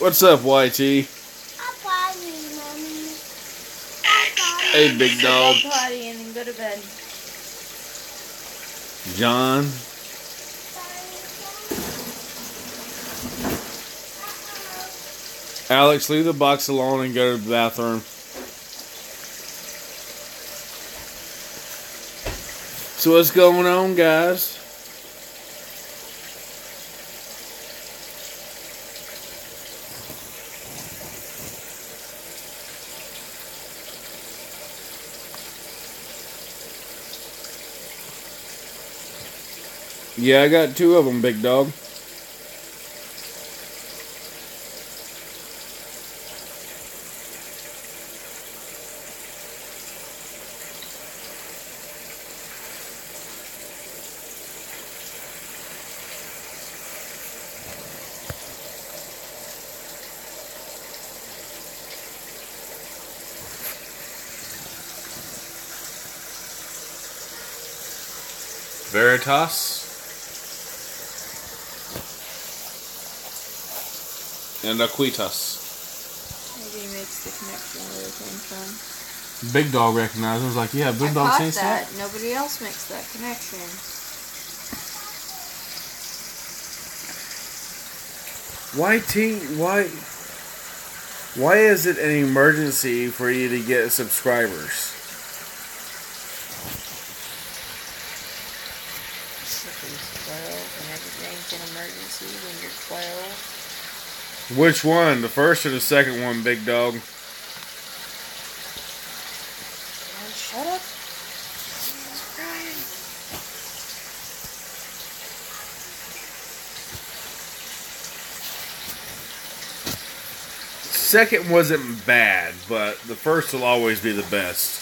What's up, YT? Hey, big dog. Potty and then go to bed. John. Alex, leave the box alone and go to the bathroom. So what's going on, guys? Yeah, I got 2 of them, big dog. Veritas. And Aquitas. Maybe he makes the connection where it came from. Big dog recognized. I was like, yeah, big dog sees that. Nobody else makes that connection. YT, why is it an emergency for you to get subscribers? Because 12 and everything's an emergency when you're 12. Which one? The first or the second one, big dog? Oh, shut up. He's crying. Second wasn't bad, but the first will always be the best.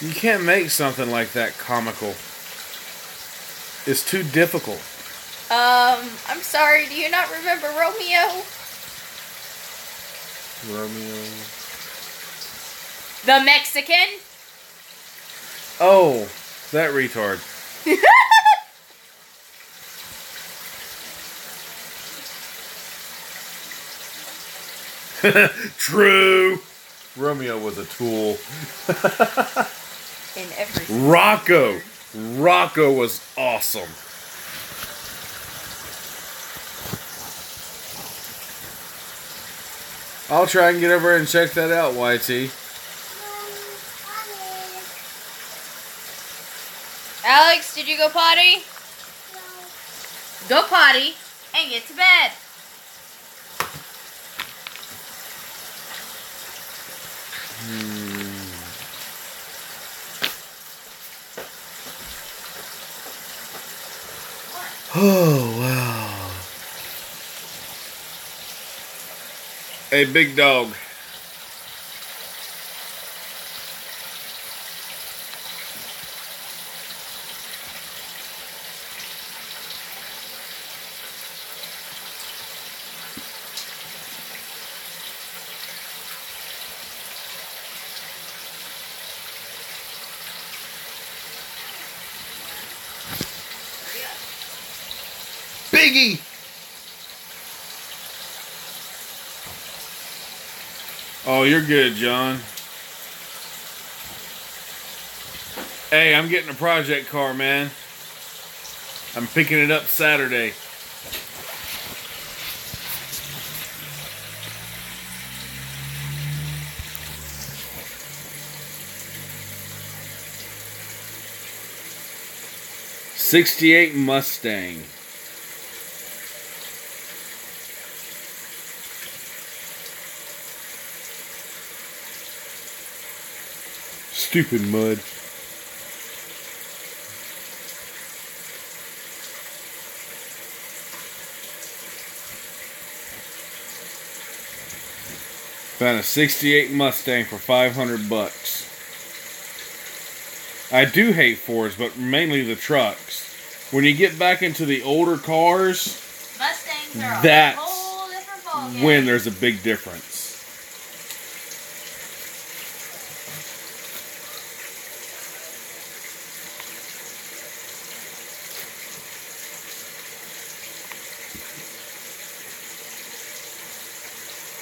You can't make something like that comical. It's too difficult. I'm sorry, do you not remember Romeo? Romeo. The Mexican? Oh, that retard. True. Romeo was a tool. In every Rocco was awesome. I'll try and get over and check that out, YT. Alex, did you go potty? No. Go potty and get to bed. Oh, wow. Hey, big dog. Biggie! Oh, you're good, John. Hey, I'm getting a project car, man. I'm picking it up Saturday. '68 Mustang. Stupid mud. Found a '68 Mustang for $500. I do hate Fords, but mainly the trucks. When you get back into the older cars, Mustangs are that's a whole different ballgame. when there's a big difference.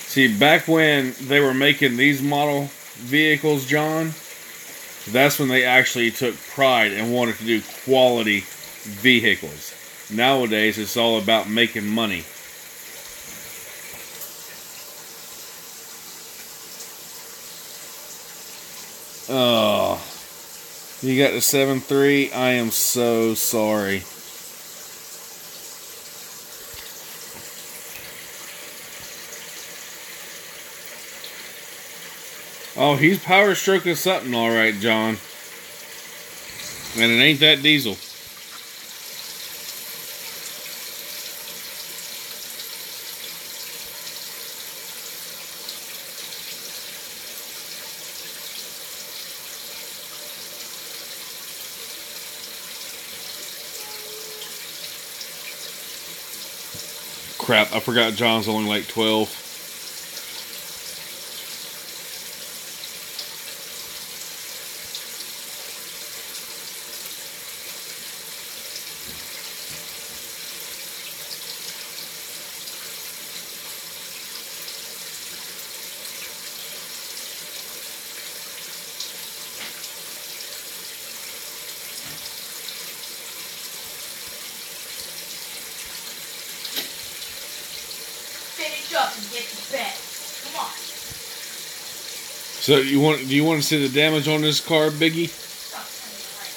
See, back when they were making these model vehicles, John, that's when they actually took pride and wanted to do quality vehicles. Nowadays, it's all about making money. Oh, you got the 7.3? I am so sorry. Oh, he's power stroking something all right, John. And it ain't that diesel. Crap, I forgot John's only like 12. Finish up and get to bed. Come on. So do you want to see the damage on this car, Biggie? Stop turning the light.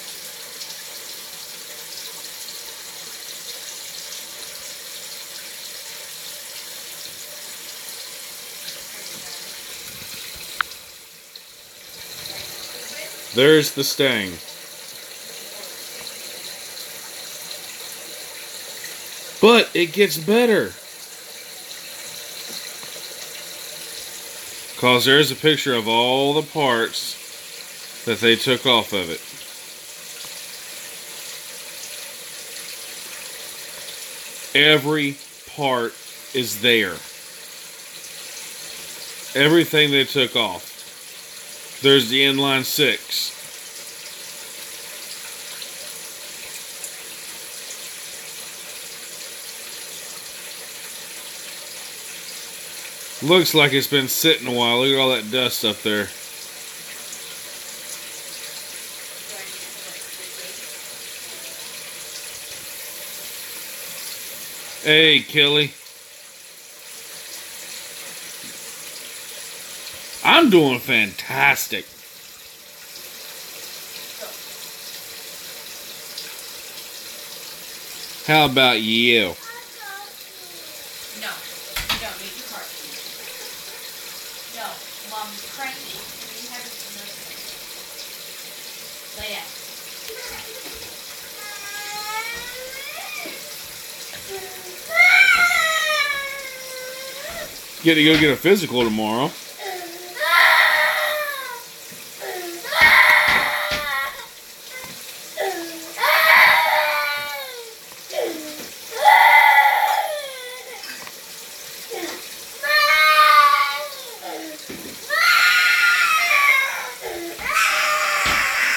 There's the stain. But it gets better. Because there's a picture of all the parts that they took off of it. Every part is there. Everything they took off. There's the inline 6. Looks like it's been sitting a while. Look at all that dust up there. Hey, Kelly. I'm doing fantastic. How about you? No, you don't need your car keys. No, Mom's cranky. You have to lay down. Get to go get a physical tomorrow.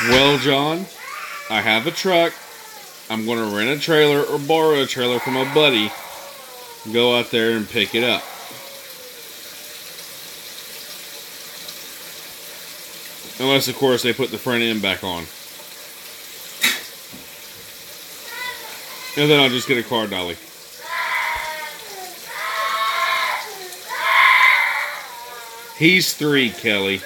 Well, John, I have a truck. I'm going to rent a trailer or borrow a trailer from a buddy. Go out there and pick it up. Unless, of course, they put the front end back on. And then I'll just get a car dolly. He's 3, Kelly.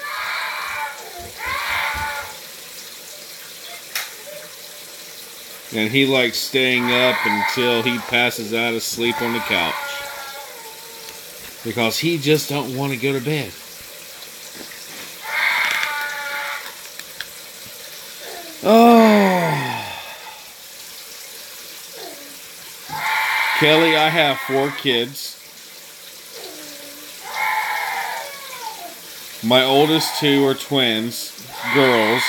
And he likes staying up until he passes out asleep on the couch. Because he just don't want to go to bed. Oh. Kelly, I have 4 kids. My oldest 2 are twins, girls.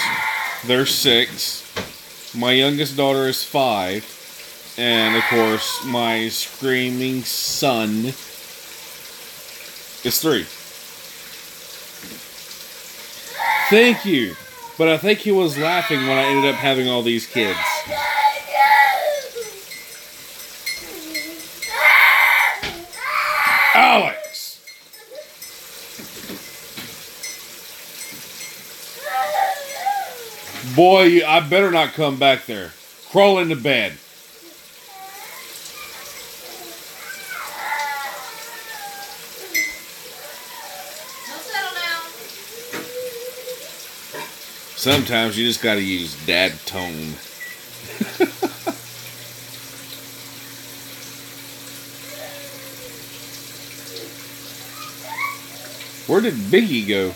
They're 6. My youngest daughter is 5. And, of course, my screaming son is 3. Thank you. But I think he was laughing when I ended up having all these kids. Alex! Boy, I better not come back there. Crawl into bed. Sometimes you just gotta use dad tone. Where did Biggie go?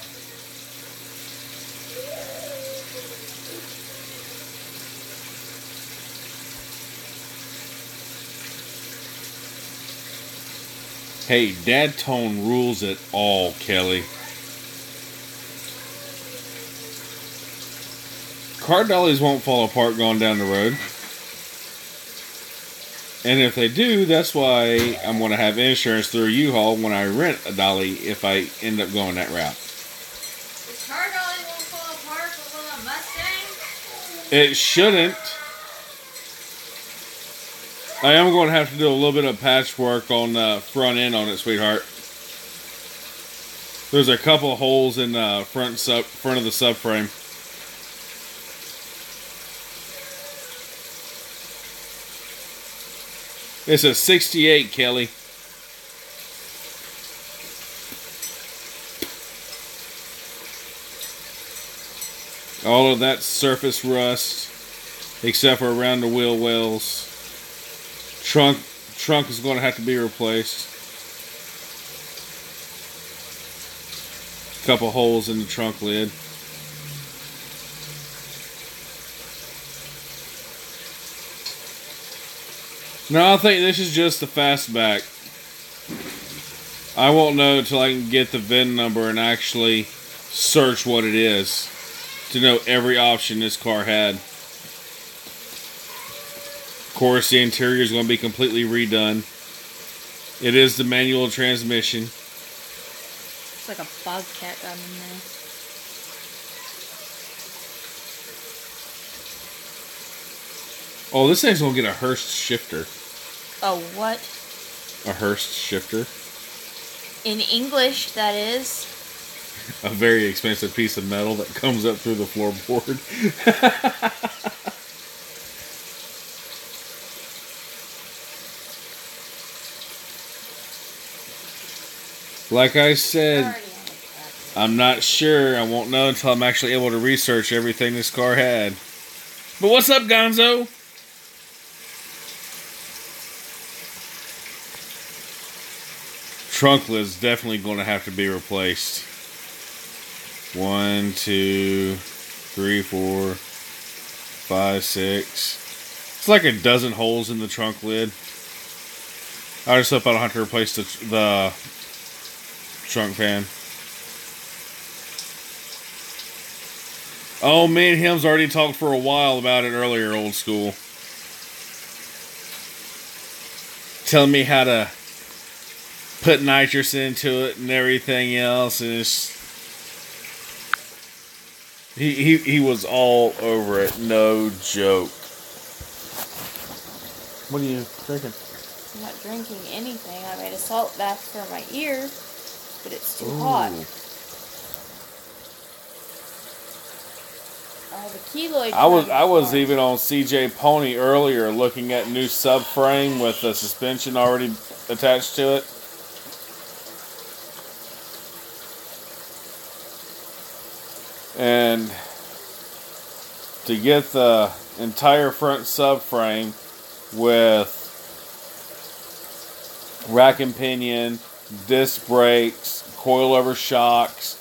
Hey, dad tone rules it all, Kelly. Car dollies won't fall apart going down the road. And if they do, that's why I'm going to have insurance through U-Haul when I rent a dolly if I end up going that route. The car dolly won't fall apart with a Mustang? It shouldn't. I am going to have to do a little bit of patchwork on the front end on it, sweetheart. There's a couple of holes in the front of the subframe. It's a 68, Kelly. All of that surface rust, except for around the wheel wells. Trunk is going to have to be replaced. Couple holes in the trunk lid. No, I think this is just the fastback. I won't know until I can get the VIN number and actually search what it is to know every option this car had. Of course, the interior is going to be completely redone. It is the manual transmission. It's like a bobcat got in there. Oh, this thing's going to get a Hurst shifter. A what? A Hurst shifter. In English, that is. A very expensive piece of metal that comes up through the floorboard. Like I said, I'm not sure. I won't know until I'm actually able to research everything this car had. But what's up, Gonzo? Trunk lid's definitely going to have to be replaced. 1, 2, 3, 4, 5, 6. It's like a dozen holes in the trunk lid. I just hope I don't have to replace the trunk fan. Oh, me and him's already talked for a while about it earlier, old school. Telling me how to put nitrous into it and everything else, and he was all over it, no joke. What are you drinking? I'm not drinking anything. I made a salt bath for my ear, but it's too hot. The keloid. I was even on CJ Pony earlier looking at new subframe with the suspension already attached to it. And to get the entire front subframe with rack and pinion, disc brakes, coilover shocks,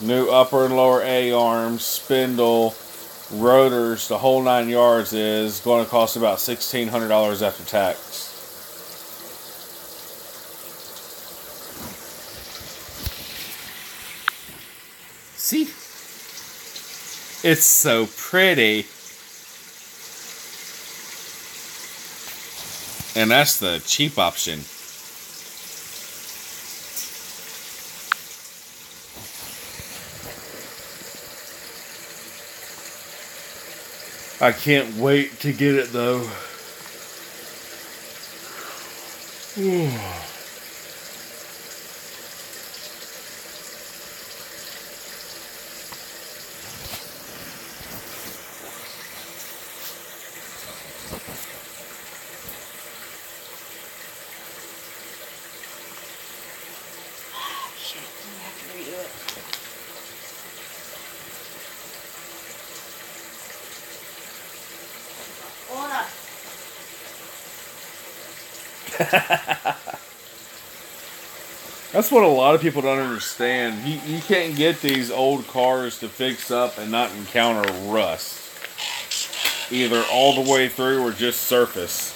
new upper and lower A-arms, spindle, rotors, the whole 9 yards is going to cost about $1,600 after tax. See? It's so pretty. And that's the cheap option. I can't wait to get it though. Shit, I have to redo it. Hold up. That's what a lot of people don't understand. You can't get these old cars to fix up and not encounter rust. Either all the way through or just surface.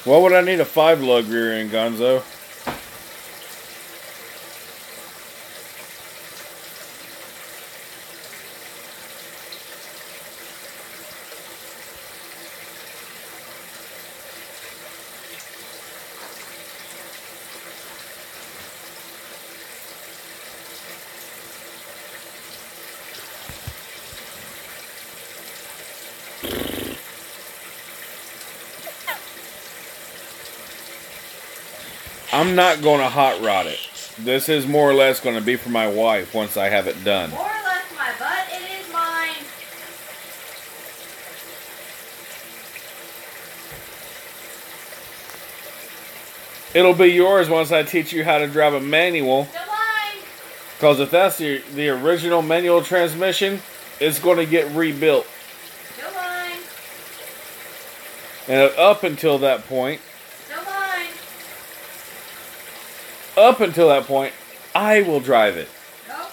Why would I need a 5-lug rear end, Gonzo? I'm not going to hot rod it. This is more or less going to be for my wife once I have it done. More or less my butt, it is mine. It'll be yours once I teach you how to drive a manual. Still mine. Because if that's the original manual transmission, it's going to get rebuilt. Still mine. And up until that point, I will drive it. Nope.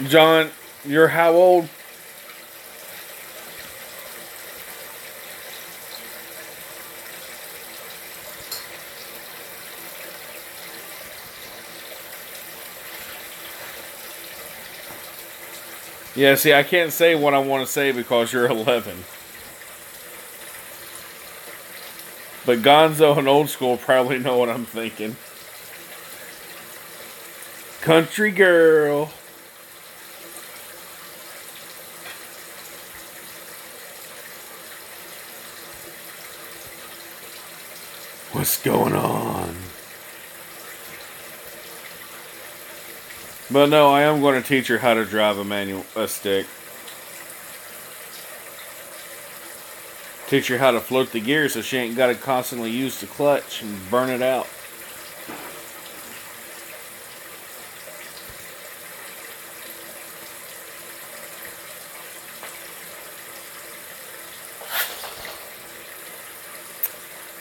John, you're how old? Yeah, see, I can't say what I want to say because you're 11. But Gonzo and Old School probably know what I'm thinking. Country girl. What's going on? But no, I am going to teach her how to drive a stick. Teach her how to float the gear so she ain't got to constantly use the clutch and burn it out.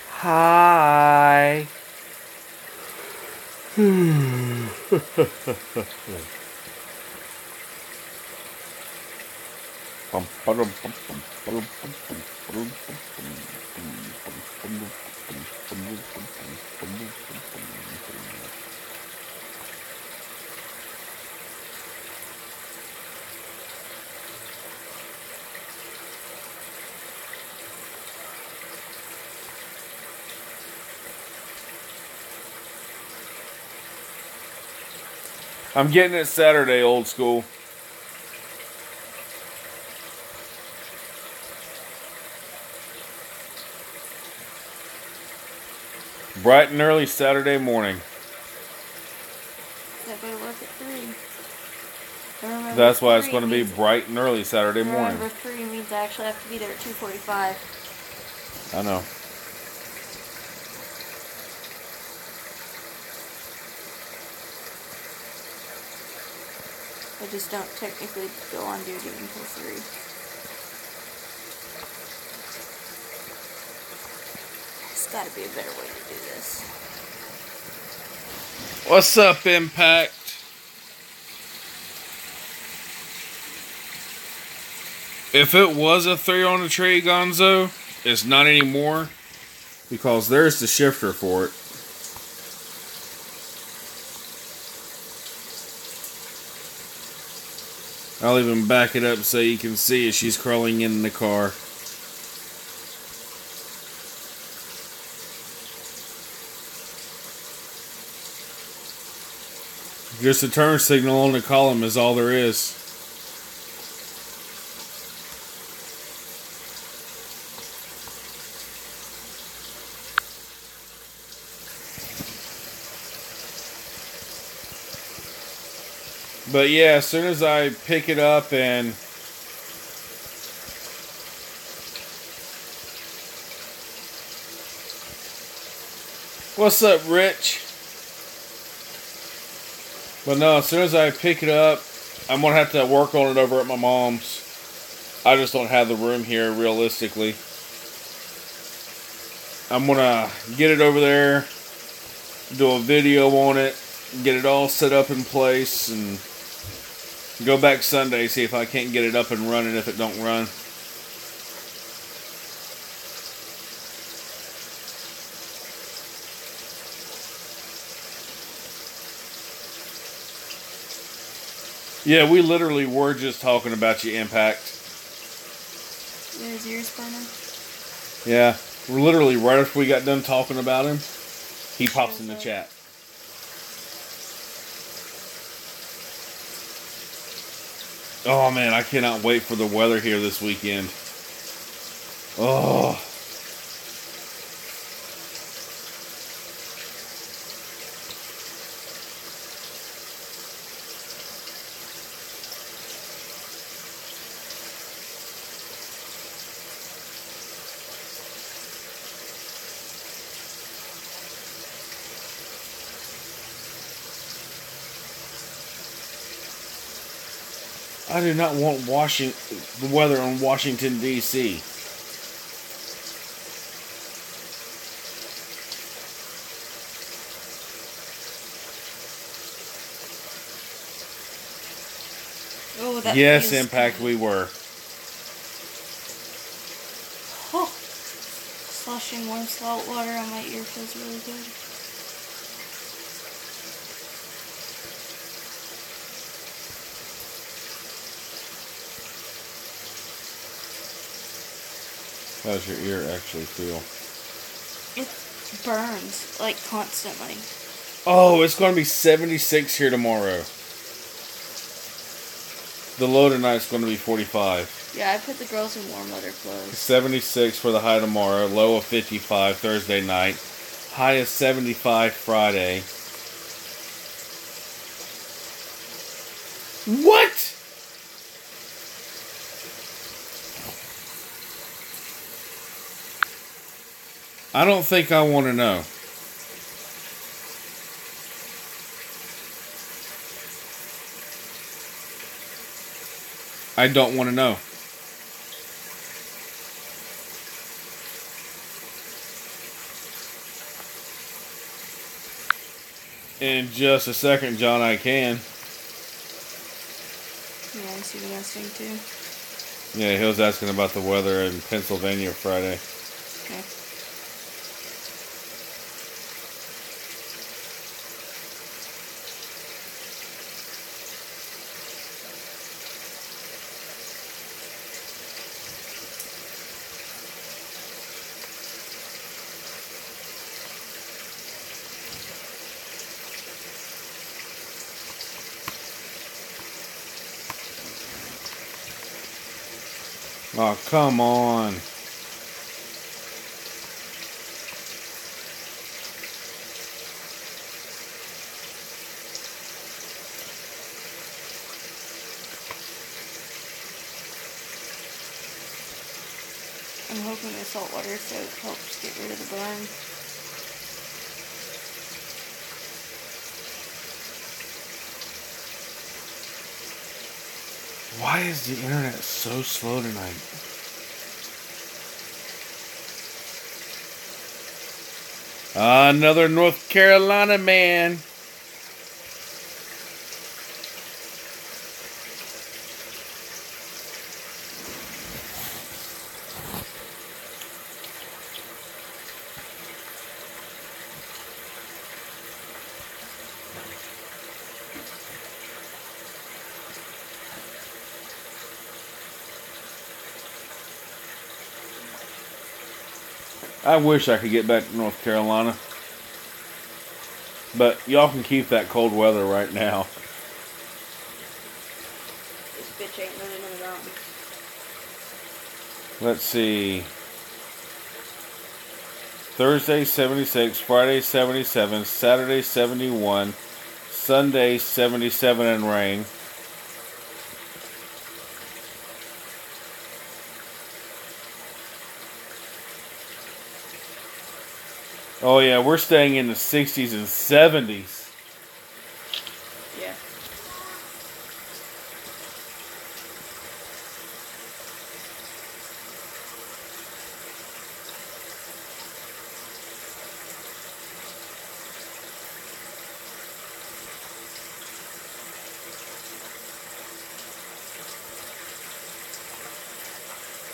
Hi. I'm getting it Saturday, Old School. Bright and early Saturday morning. Gotta go to work at 3. That's why it's going to be bright and early Saturday morning. Remember, 3 means I actually have to be there at 2:45. I know. I just don't technically go on duty until 3. There's gotta be a better way to do this. What's up, Impact? If it was a 3 on the tree, Gonzo, it's not anymore. because there's the shifter for it. I'll even back it up so you can see as she's crawling in the car. Just a turn signal on the column is all there is. But yeah, as soon as I pick it up and what's up, Rich? But no, as soon as I pick it up, I'm going to have to work on it over at my mom's. I just don't have the room here, realistically. I'm going to get it over there, do a video on it, get it all set up in place, and go back Sunday, see if I can't get it up and running if it don't run. Yeah, we literally were just talking about you, Impact. His ears burning? Yeah, we're literally right after we got done talking about him, he pops in the chat. Oh man, I cannot wait for the weather here this weekend. Oh. I do not want the weather in Washington, D.C. Oh, that yes, feels Impact, good. we were. Oh, sloshing warm salt water on my ear feels really good. How's your ear actually feel? It burns, like, constantly. Oh, it's going to be 76 here tomorrow. The low tonight's going to be 45. Yeah, I put the girls in warm weather clothes. 76 for the high tomorrow. Low of 55 Thursday night. High of 75 Friday. What? I don't think I want to know. I don't want to know. In just a second, John, I can. Yeah, I see the nesting too. Yeah, he was asking about the weather in Pennsylvania Friday. Okay. Oh, come on. I'm hoping the saltwater soak helps get rid of the burn. Why is the internet so slow tonight? Another North Carolina man. I wish I could get back to North Carolina. But y'all can keep that cold weather right now. This bitch ain't running in the mountains. Let's see. Thursday 76, Friday 77, Saturday 71, Sunday 77 and rain. Oh yeah, we're staying in the 60s and 70s. Yeah.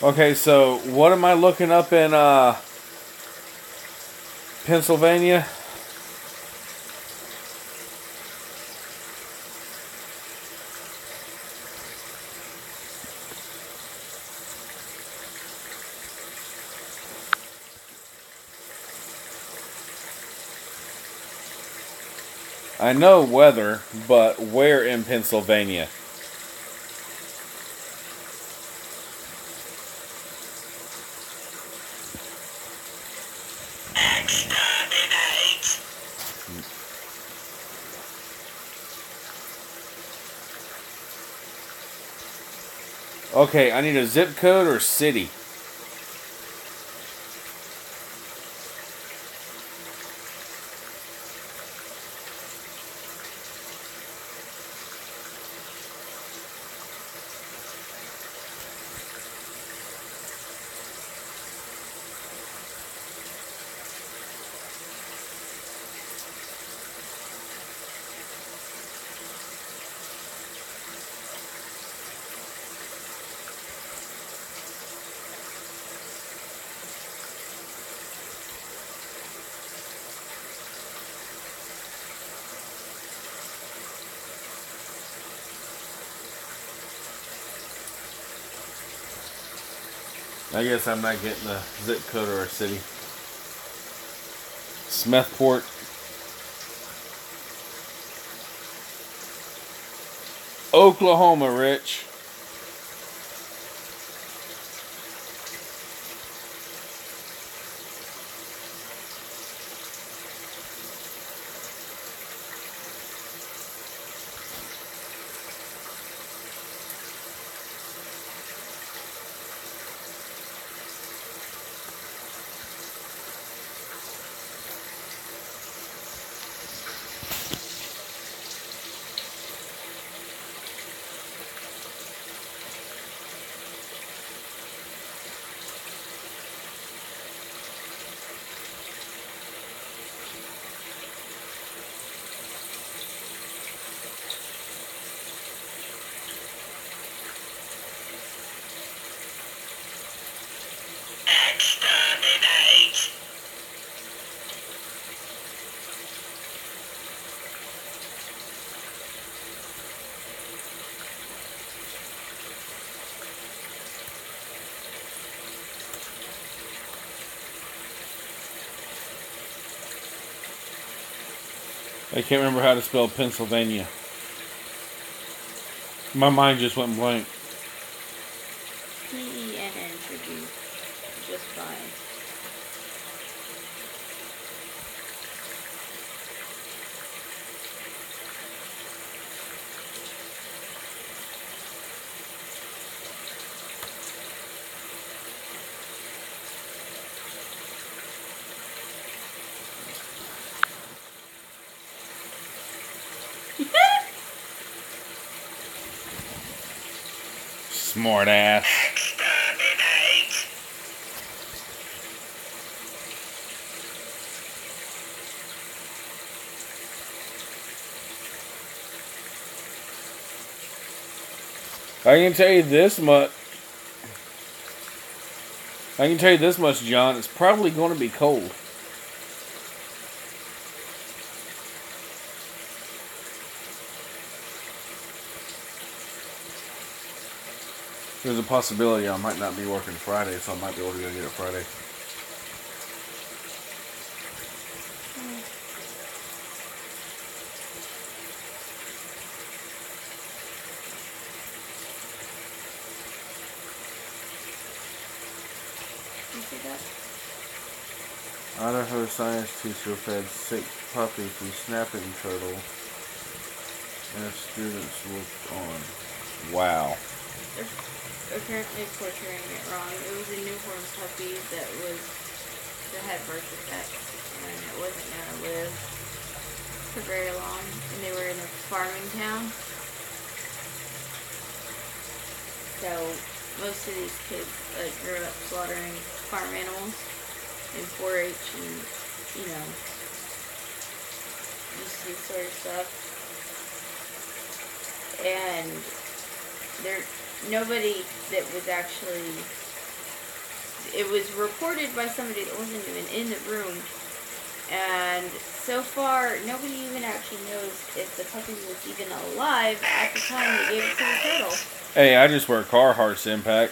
Okay, so what am I looking up in Pennsylvania? I know weather, but where in Pennsylvania? Exterminate! Okay, I need a zip code or city. I guess I'm not getting a zip code or a city. Smethport. Oklahoma, Rich. Exterminate! I can't remember how to spell Pennsylvania. My mind just went blank. PENN should be just fine. Smart ass. Exterminate! I can tell you this much. I can tell you this much, John. It's probably going to be cold. There's a possibility I might not be working Friday, so I might be able to go get it Friday. see that? Idaho science teacher fed sick puppy to snapping turtle as students looked on. Wow. They're apparently portraying it wrong. It was a newborn puppy that had birth defects, and it wasn't going to live for very long. And they were in a farming town. So most of these kids grew up slaughtering farm animals and 4-H and, just this sort of stuff. And nobody that was actually, it was reported by somebody that wasn't even in the room, and so far nobody even actually knows if the puppy was even alive at the time they gave it to the turtle. Hey, I just wear Carhartt's Impact.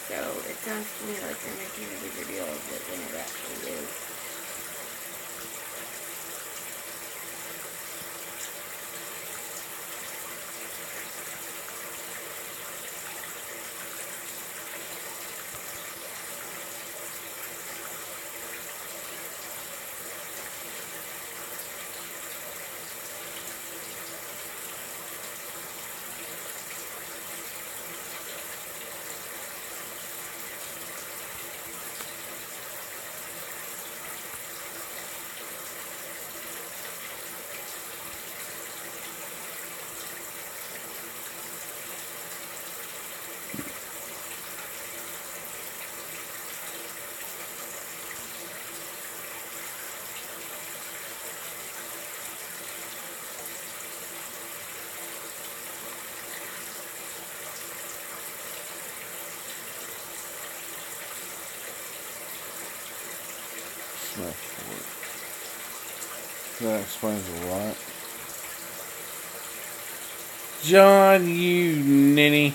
So it sounds to me like they're making a bigger deal of it than it actually is. That explains a lot. John, you ninny.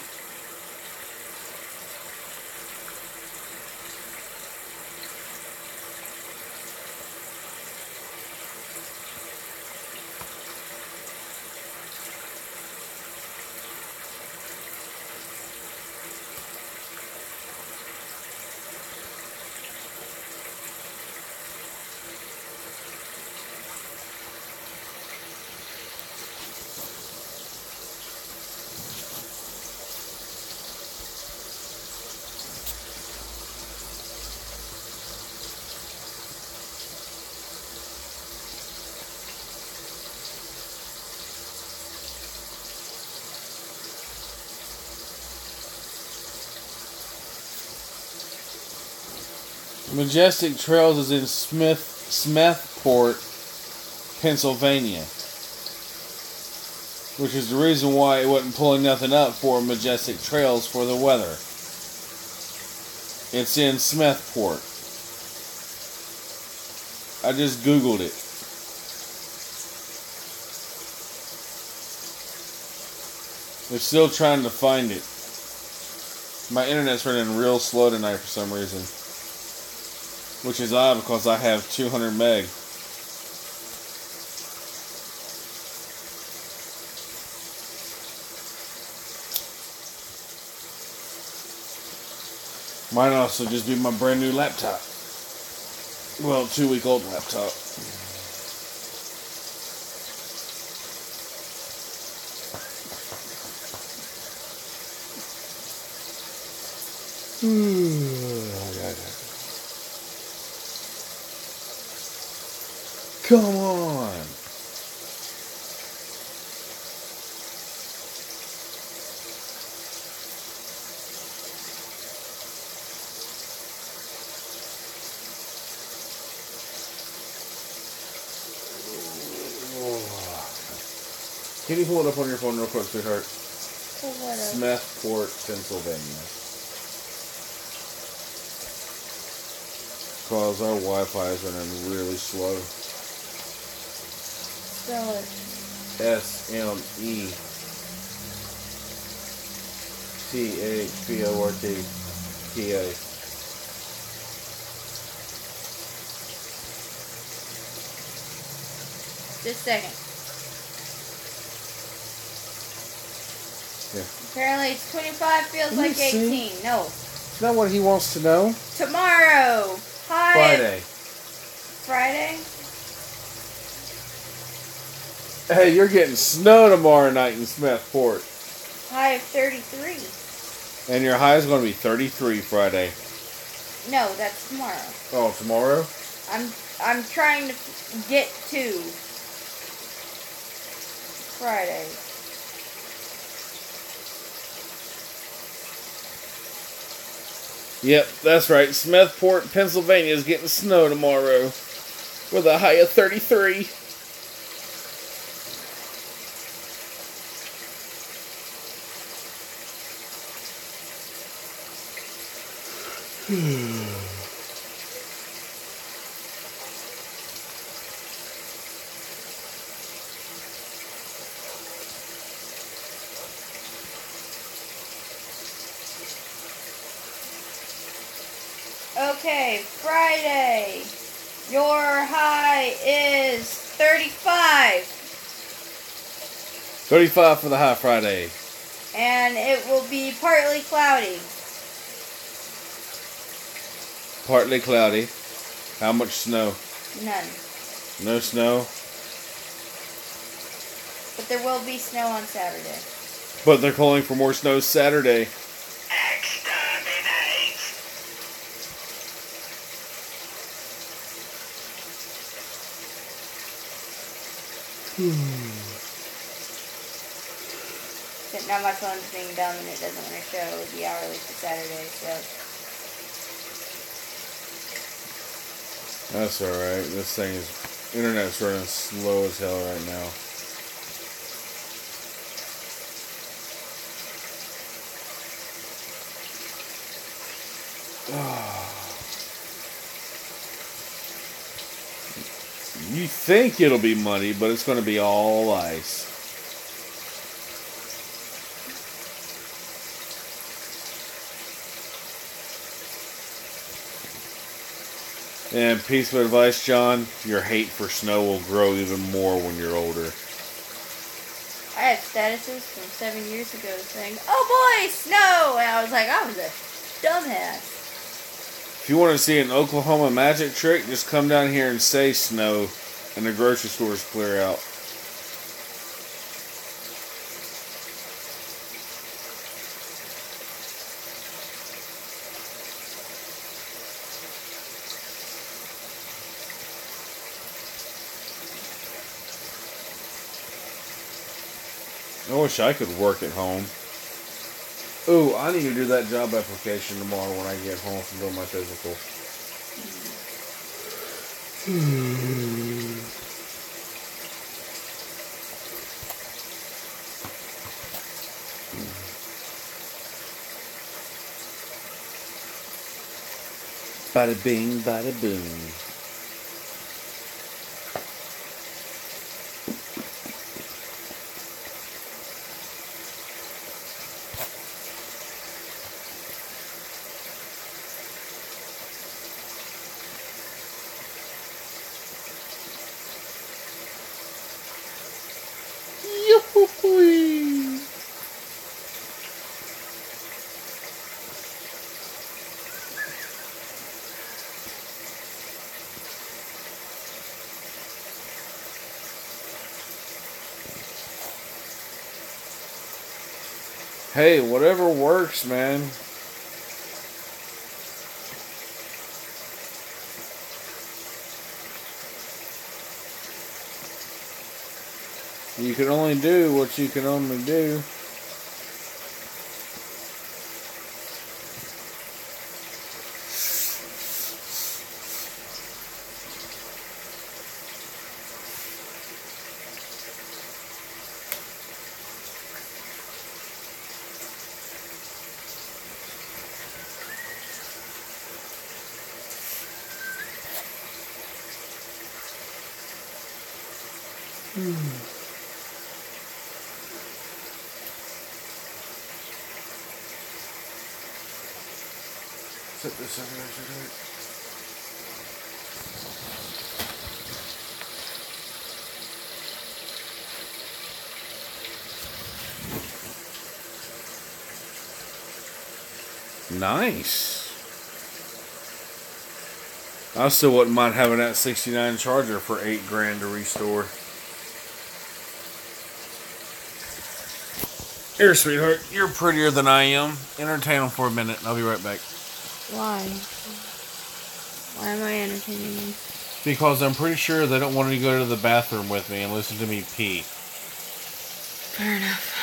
Majestic Trails is in Smethport, Pennsylvania, which is the reason why it wasn't pulling nothing up for Majestic Trails for the weather. It's in Smethport. I just Googled it. They're still trying to find it. My internet's running real slow tonight for some reason. Which is odd because I have 200 meg. Might also just be my brand new laptop. Well, 2-week-old laptop. Come on. Can you pull it up on your phone real quick, sweetheart? Smethport, Pennsylvania. Because our Wi-Fi is running really slow. Spell it. SMETHPORTPA. Just a second. Yeah. Apparently it's 25 feels Let me like 18. see. No. Is that what he wants to know? Tomorrow. Hi. Friday. Friday? Hey, you're getting snow tomorrow night in Smethport. High of 33. And your high is going to be 33 Friday. No, that's tomorrow. Oh, tomorrow? I'm trying to get to Friday. Yep, that's right. Smethport, Pennsylvania is getting snow tomorrow with a high of 33. Okay, Friday. Your high is 35. 35 for the high Friday. And it will be partly cloudy. Partly cloudy. How much snow? None. No snow? But there will be snow on Saturday. But they're calling for more snow Saturday. Exterminate. But now my phone's being dumb and it doesn't want to show the hourly for Saturday, so. That's alright. This thing is... Internet's running slow as hell right now. You think it'll be muddy, but it's going to be all ice. And piece of advice, John, your hate for snow will grow even more when you're older. I had statuses from 7 years ago saying, "Oh boy, snow!" And I was like, I was a dumbass. If you want to see an Oklahoma magic trick, just come down here and say snow, and the grocery stores clear out. I wish I could work at home. Ooh, I need to do that job application tomorrow when I get home from doing my physical. Bada bing, bada boom. Yoo-hoo-hoo. Hey, whatever works, man. You can only do what you can only do. Set this over there for that. Nice. I still wouldn't mind having that 69 Charger for $8,000 to restore. Here, sweetheart, you're prettier than I am. Entertain them for a minute, and I'll be right back. Why? Why am I entertaining you? Because I'm pretty sure they don't want to go to the bathroom with me and listen to me pee. Fair enough.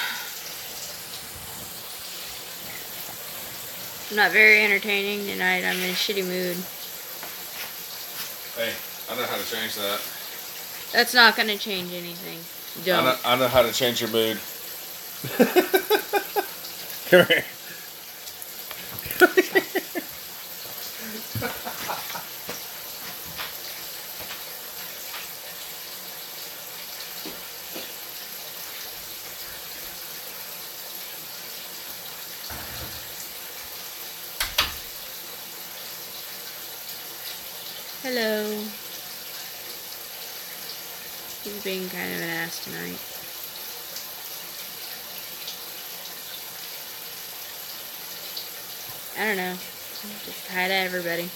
I'm not very entertaining tonight. I'm in a shitty mood. Hey, I know how to change that. That's not going to change anything. Don't. I know how to change your mood. Come here. Hello. He's being kind of an ass tonight. I don't know. Just hi to everybody.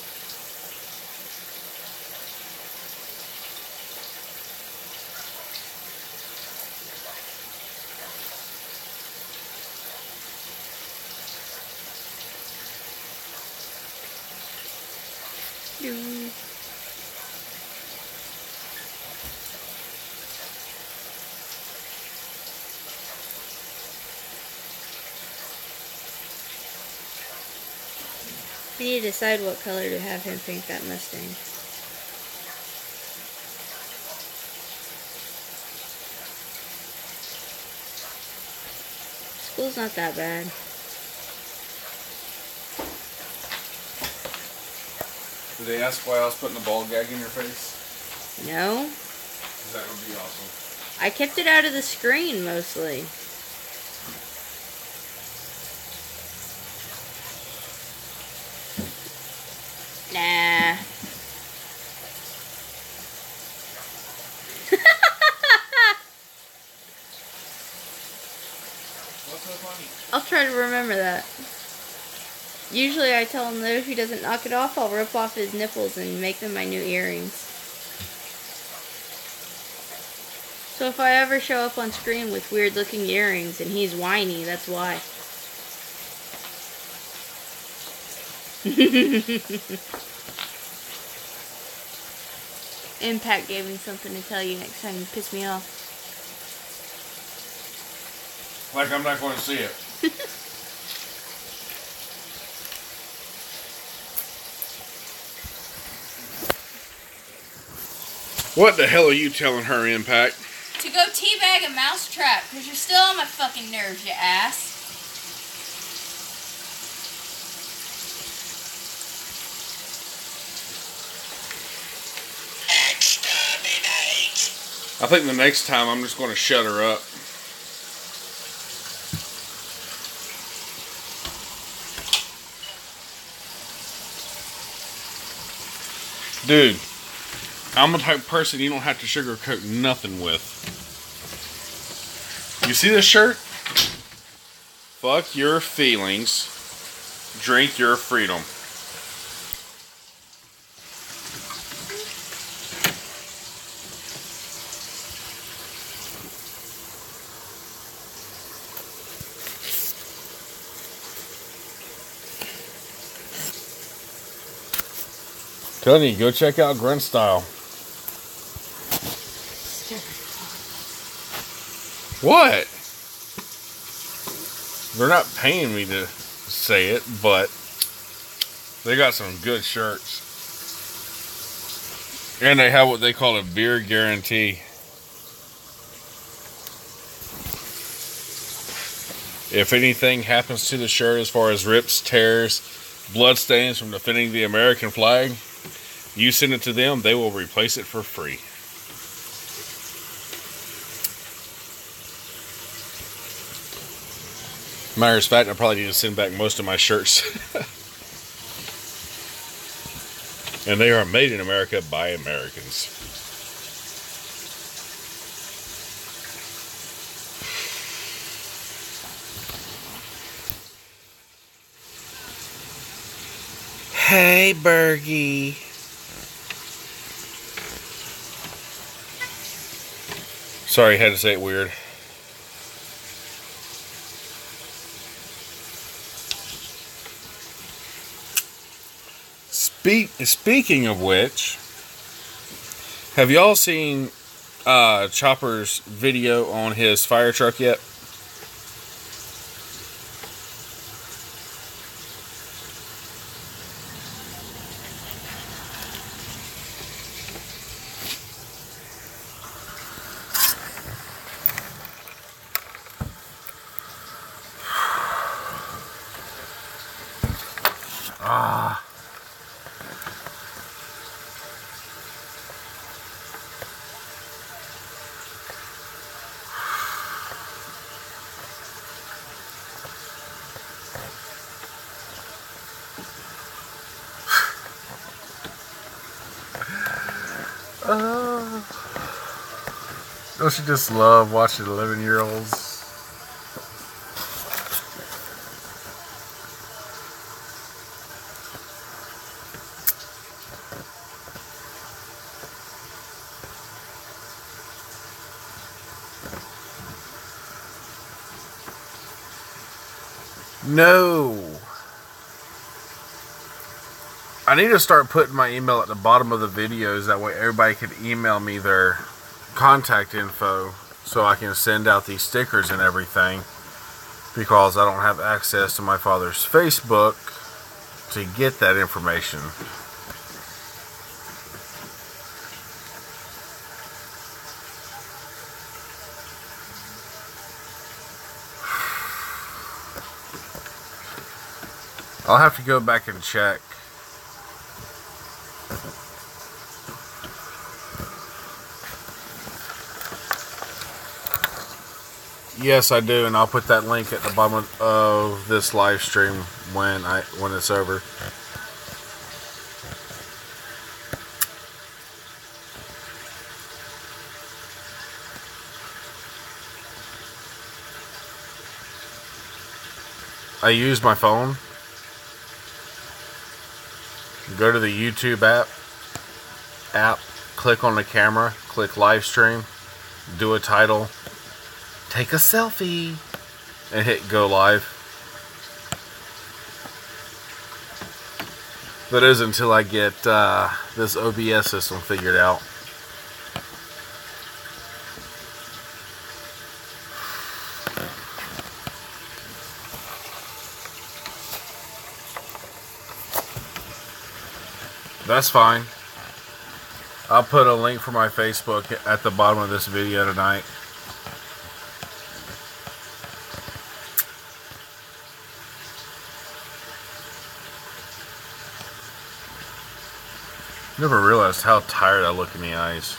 Doo. We need to decide what color to have him paint that Mustang. School's not that bad. Did they ask why I was putting a ball gag in your face? No. That would be awesome. I kept it out of the screen mostly. Nah. What's so funny? I'll try to remember that. Usually I tell him that if he doesn't knock it off, I'll rip off his nipples and make them my new earrings. So if I ever show up on screen with weird looking earrings and he's whiny, that's why. Impact gave me something to tell you next time you piss me off. Like I'm not going to see it. What the hell are you telling her, Impact? To go teabag a mousetrap, because you're still on my fucking nerves, you ass. Exterminate. I think the next time I'm just going to shut her up. Dude, I'm the type of person you don't have to sugarcoat nothing with. You see this shirt? Fuck your feelings. Drink your freedom. Telling you, go check out Grunt Style. What? They're not paying me to say it, but they got some good shirts. And they have what they call a beer guarantee. If anything happens to the shirt as far as rips, tears, blood stains from defending the American flag, you send it to them, they will replace it for free. Matter of fact, I probably need to send back most of my shirts. And they are made in America by Americans. Hey, Bergie. Sorry, I had to say it weird. Speaking of which, have y'all seen Chopper's video on his fire truck yet? Don't you just love watching 11-year-olds? No. I need to start putting my email at the bottom of the videos. That way everybody can email me their contact info so I can send out these stickers and everything, because I don't have access to my father's Facebook to get that information. I'll have to go back and check. Yes, I do, and I'll put that link at the bottom of this live stream when it's over. I use my phone. Go to the YouTube app, click on the camera, click live stream, do a title, take a selfie, and hit go live. That is until I get this OBS system figured out. That's fine. I'll put a link for my Facebook at the bottom of this video tonight. Never realized how tired I look in the eyes.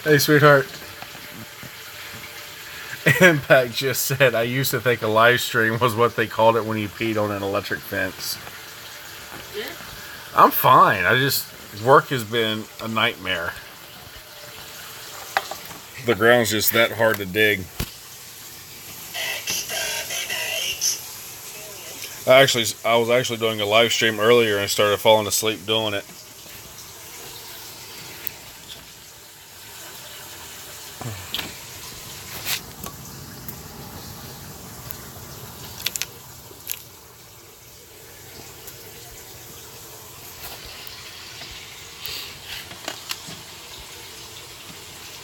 Hey, sweetheart. Impact just said, I used to think a live stream was what they called it when you peed on an electric fence. Yeah. I'm fine. Work has been a nightmare. The ground's just that hard to dig. I was actually doing a live stream earlier and started falling asleep doing it.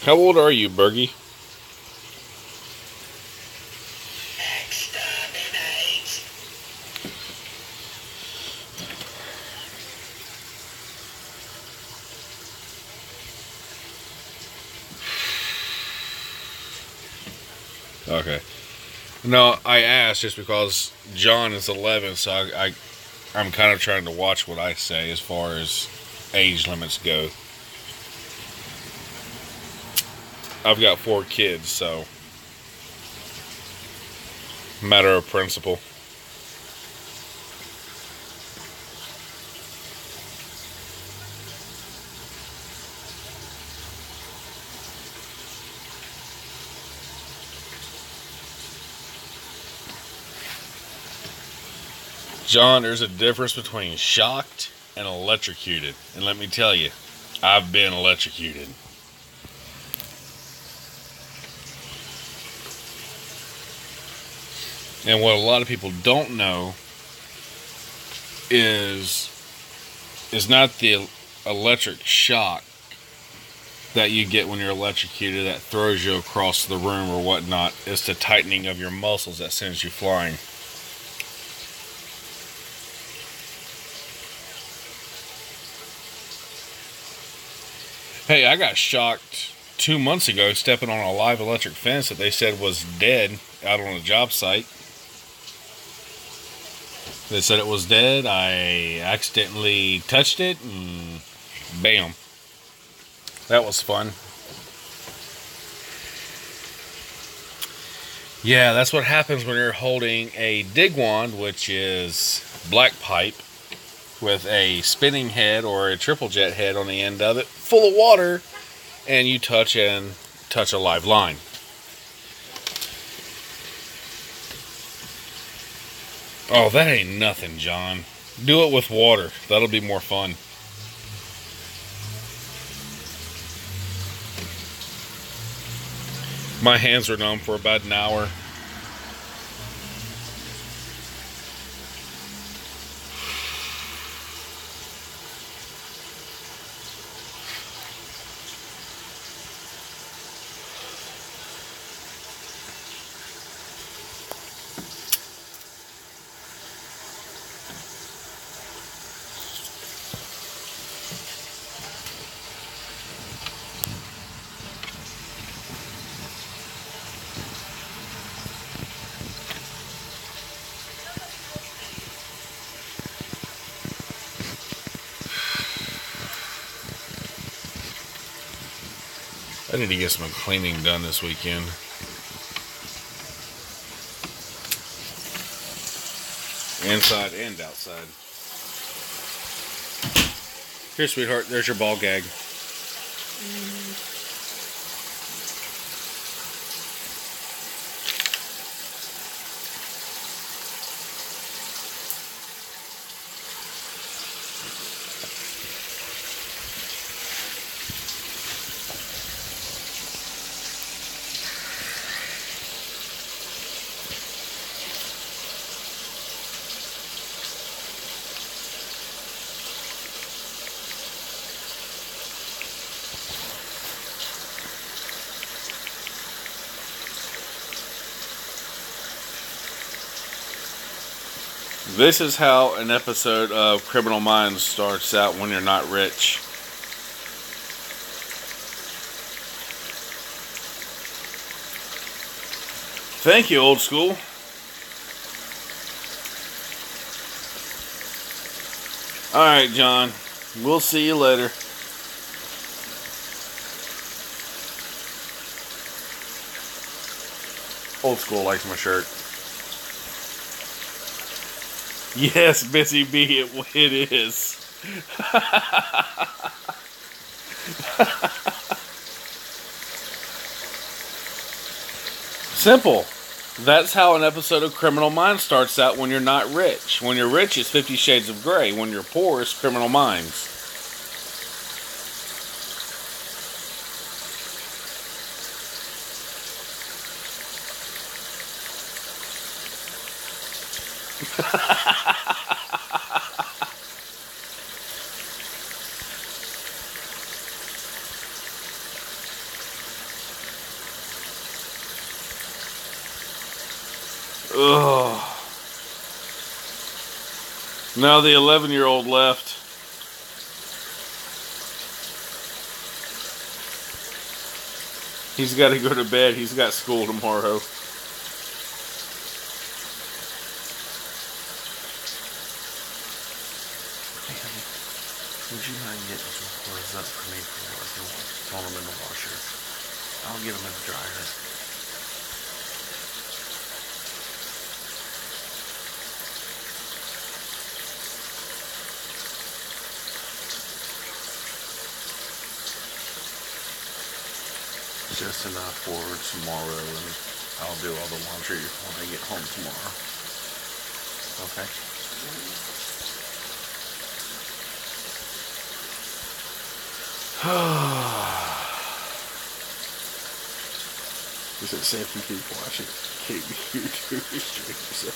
How old are you, Bergie? Okay. No, I asked just because John is 11, so I'm kind of trying to watch what I say as far as age limits go. I've got 4 kids, so matter of principle. John, there's a difference between shocked and electrocuted. And let me tell you, I've been electrocuted. And what a lot of people don't know is not the electric shock that you get when you're electrocuted that throws you across the room or whatnot. It's the tightening of your muscles that sends you flying. Hey, I got shocked 2 months ago stepping on a live electric fence that they said was dead out on a job site. They said it was dead. I accidentally touched it and bam. That was fun. Yeah, that's what happens when you're holding a dig wand, which is black pipe, with a spinning head or a triple jet head on the end of it, full of water, and you touch a live line. Oh, that ain't nothing, John. Do it with water. That'll be more fun. My hands were numb for about an hour. I need to get some cleaning done this weekend. Inside and outside. Here, sweetheart, there's your ball gag. This is how an episode of Criminal Minds starts out when you're not rich. Thank you, old school. Alright, John. We'll see you later. Old school likes my shirt. Yes, Busy Bee, it is. Simple. That's how an episode of Criminal Minds starts out when you're not rich. When you're rich, it's 50 Shades of Grey. When you're poor, it's Criminal Minds. Ugh. Now the 11-year-old left. He's got to go to bed. He's got school tomorrow. up for me for working. Throwing them in the washer. I'll get them in the dryer. Just enough for tomorrow, and I'll do all the laundry when I get home tomorrow. Okay? Is it safe to keep watching? Keep you to restrain yourself.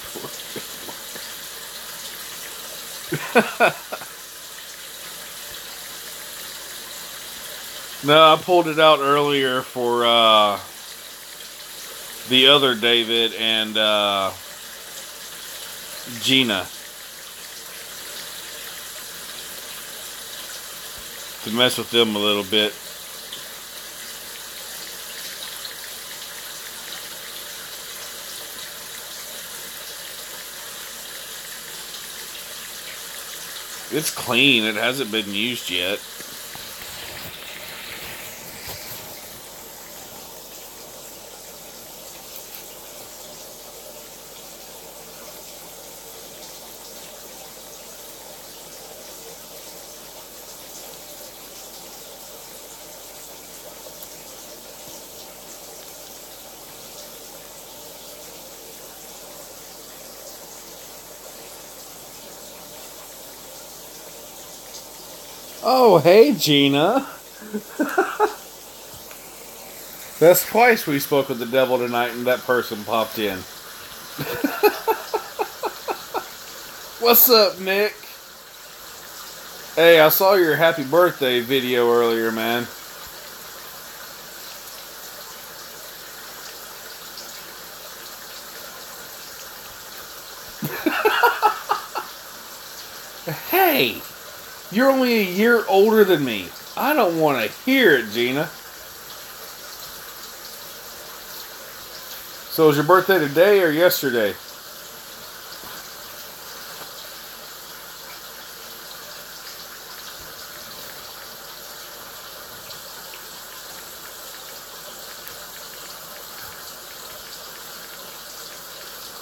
No, I pulled it out earlier for the other David and Gina to mess with them a little bit. It's clean. It hasn't been used yet. Oh, hey, Gina. That's twice we spoke with the devil tonight and that person popped in. What's up, Nick? Hey, I saw your happy birthday video earlier, man. Hey! You're only a year older than me. I don't want to hear it, Gina. So was your birthday today or yesterday?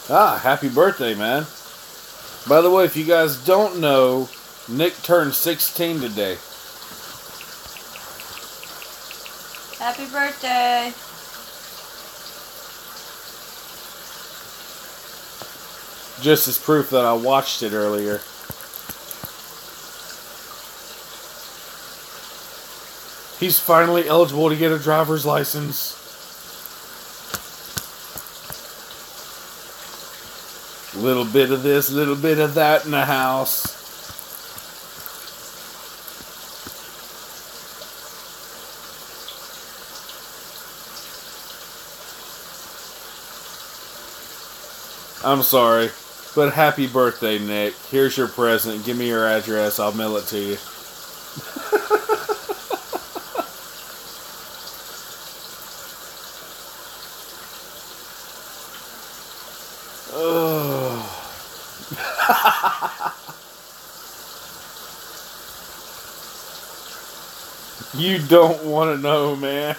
Ah, happy birthday, man. By the way, if you guys don't know, Nick turned 16 today. Happy birthday. Just as proof that I watched it earlier. He's finally eligible to get a driver's license. Little bit of this, little bit of that in the house. I'm sorry, but happy birthday, Nick. Here's your present. Give me your address. I'll mail it to you. Oh. You don't want to know, man.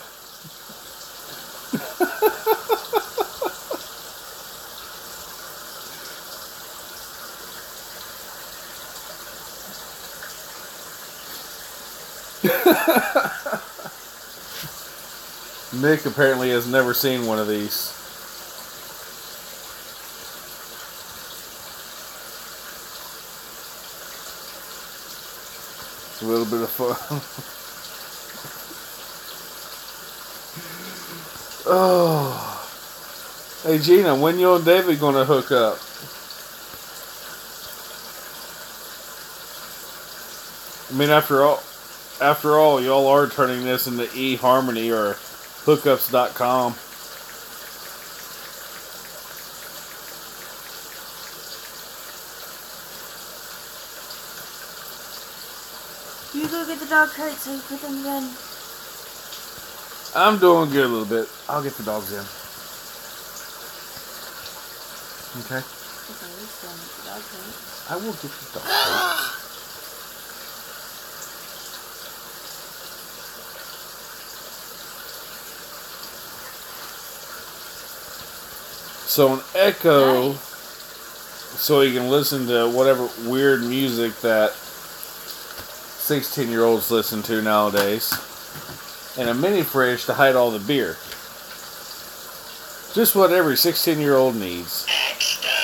Nick apparently has never seen one of these. It's a little bit of fun. Oh. Hey Gina, when you and David gonna hook up? I mean, after all, y'all are turning this into eHarmony or hookups.com. You go get the dog cart so you put them in. I'm doing good a little bit. I'll get the dogs in. Okay? Okay, let's go get the dog cart. I will get the dog cart. So an Echo, Nice. so you can listen to whatever weird music that 16-year-olds listen to nowadays. And a mini fridge to hide all the beer. Just what every 16-year-old needs. Exterminate.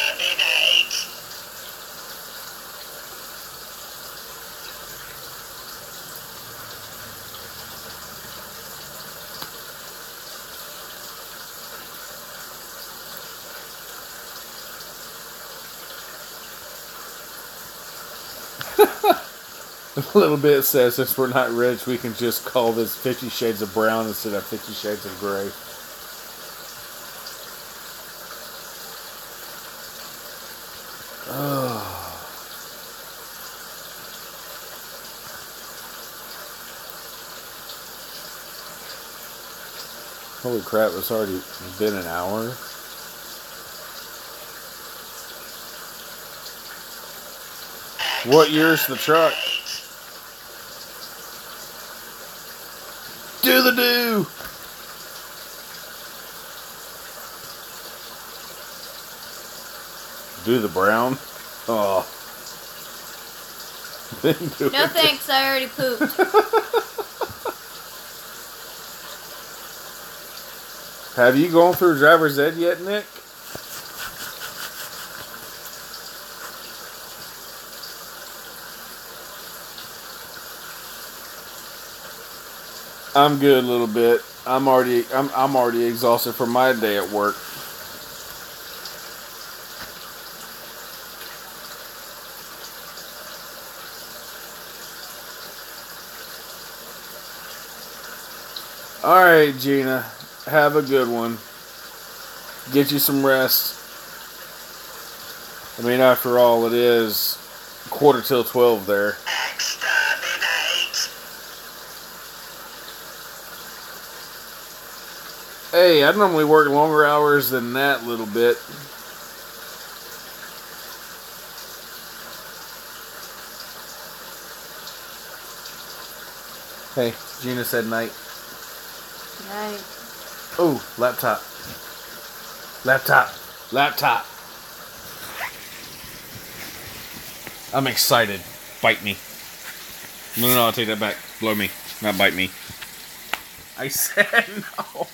A little bit says, since we're not rich, we can just call this 50 Shades of Brown instead of 50 Shades of Gray. Oh. Holy crap, it's already been an hour. What year's the truck? Do the do! Do the brown? Oh. Then do No it. thanks, I already pooped. Have you gone through driver's ed yet, Nick? I'm good a little bit. I'm already exhausted from my day at work. All right, Gina. Have a good one. Get you some rest. I mean, after all, it is 11:45 there. Exterminate. Hey, I normally work longer hours than that little bit. Hey, Gina said night. Nice. Oh, laptop. Laptop. Laptop. I'm excited. Bite me. No, I'll take that back. Blow me. Not bite me. I said no.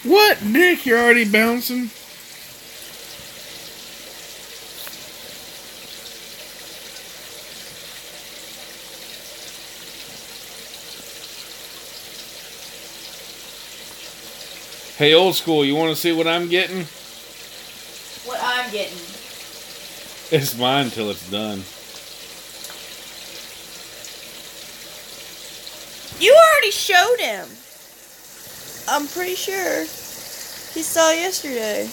What, Nick? You're already bouncing? Hey, old school, you want to see what I'm getting? What I'm getting. It's mine till it's done. You already showed him. I'm pretty sure. He saw yesterday.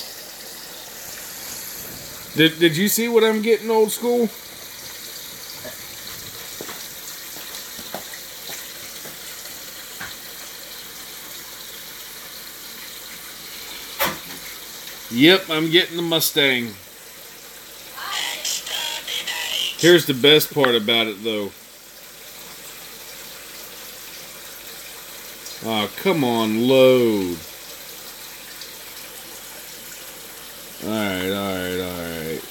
Did you see what I'm getting, old school? Yep, I'm getting the Mustang. Exterminate. Here's the best part about it, though. Oh, come on, load. Alright.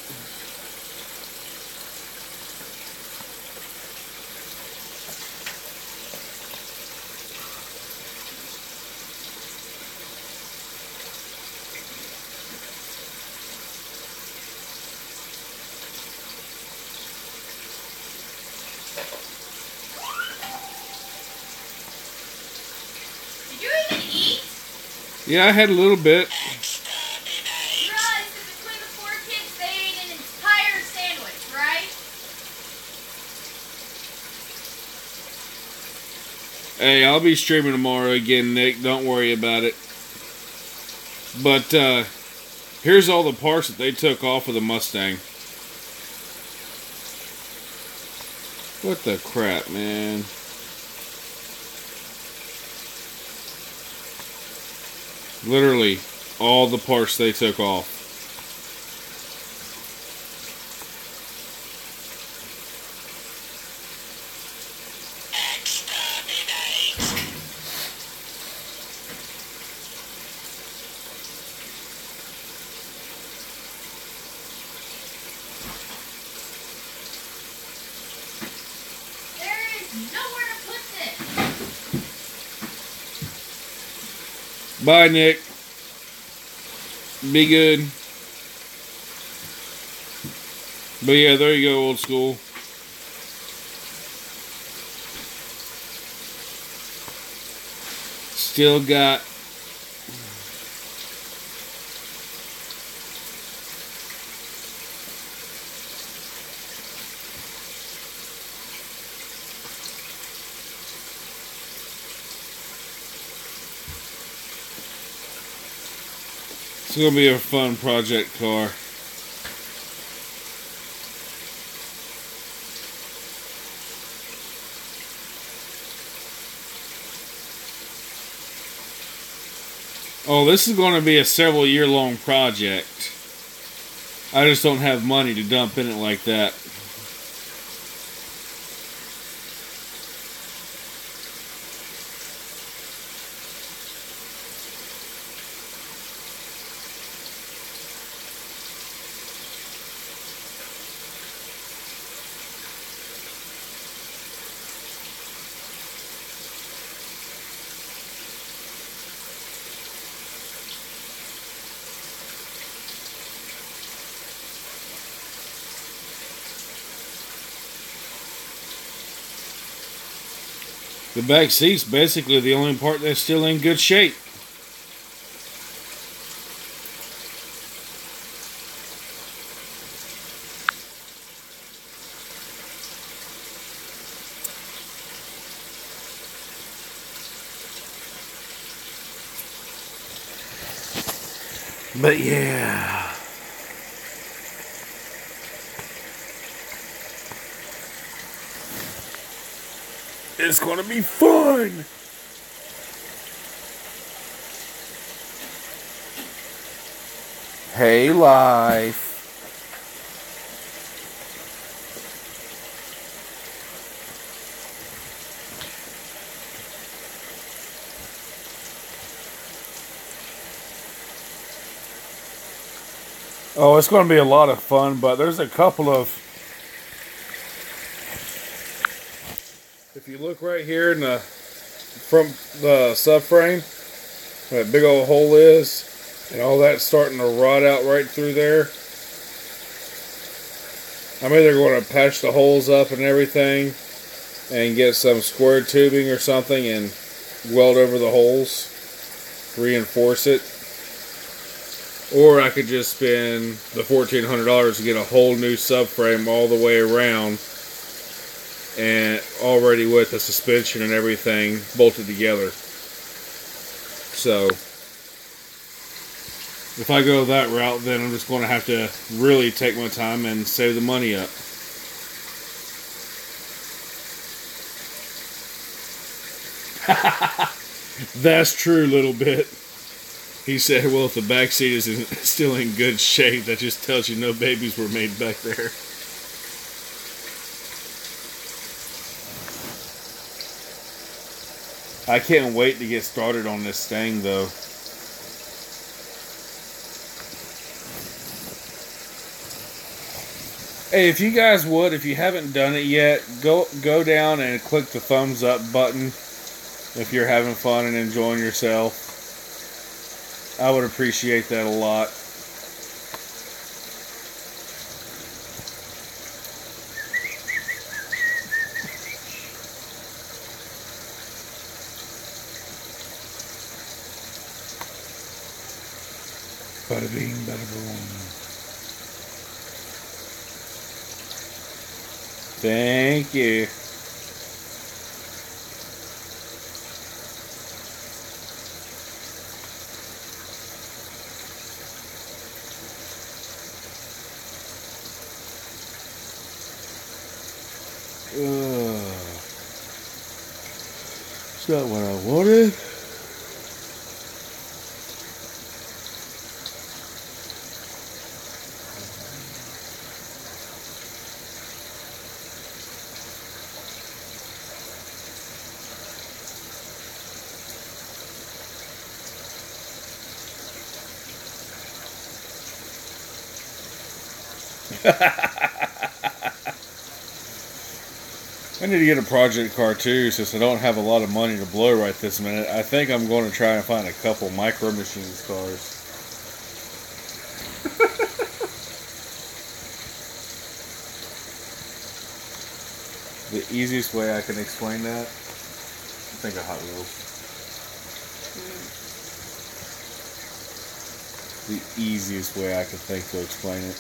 Did you even eat? Yeah, I had a little bit. Exterminate. You realize that between the 4 kids, they ate an entire sandwich, right? Hey, I'll be streaming tomorrow again, Nick. Don't worry about it. But, here's all the parts that they took off of the Mustang. What the crap, man? Literally, all the parts they took off. Exterminate. Bye, Nick. Be good. But yeah, there you go, old school. Still got it's gonna be a fun project car. Oh, this is going to be a several year long project. I just don't have money to dump in it like that. The back seat's basically the only part that's still in good shape. But yeah. It's gonna be fun! Hey, life. Oh, it's going to be a lot of fun, but there's a couple of... If you look right here in the front the subframe, where that big old hole is, and all that's starting to rot out right through there. I'm either going to patch the holes up and everything and get some square tubing or something and weld over the holes, reinforce it. Or I could just spend the $1,400 to get a whole new subframe all the way around and already with the suspension and everything bolted together. So if I go that route, then I'm just going to have to really take my time and save the money up. That's true, Little Bit. He said, well, if the back seat is still in good shape, that just tells you no babies were made back there. I can't wait to get started on this thing, though. Hey, if you guys would, if you haven't done it yet, go down and click the thumbs up button if you're having fun and enjoying yourself. I would appreciate that a lot. Bada bing, bada boom. Thank you. It's not what I wanted. I need to get a project car too, since I don't have a lot of money to blow right this minute. I think I'm going to try and find a couple Micro Machines cars. The easiest way I can explain that, think of Hot Wheels. The easiest way I can think to explain it.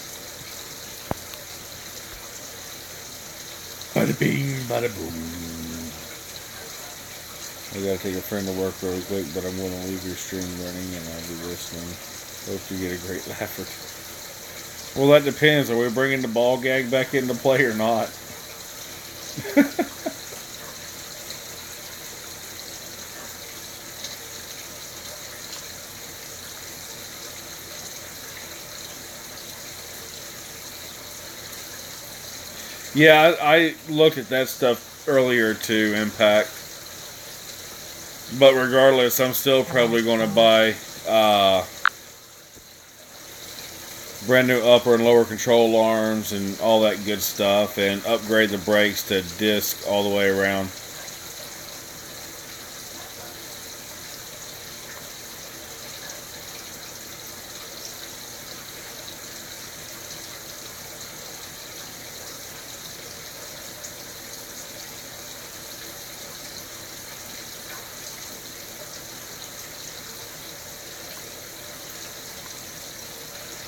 Bada bing, bada boom. I gotta take a friend to work really quick, but I'm gonna leave your stream running and I'll be listening. Hope you get a great laugh. Well, that depends. Are we bringing the ball gag back into play or not? Yeah, I looked at that stuff earlier too, Impact. But regardless, I'm still probably going to buy brand new upper and lower control arms and all that good stuff, and upgrade the brakes to disc all the way around.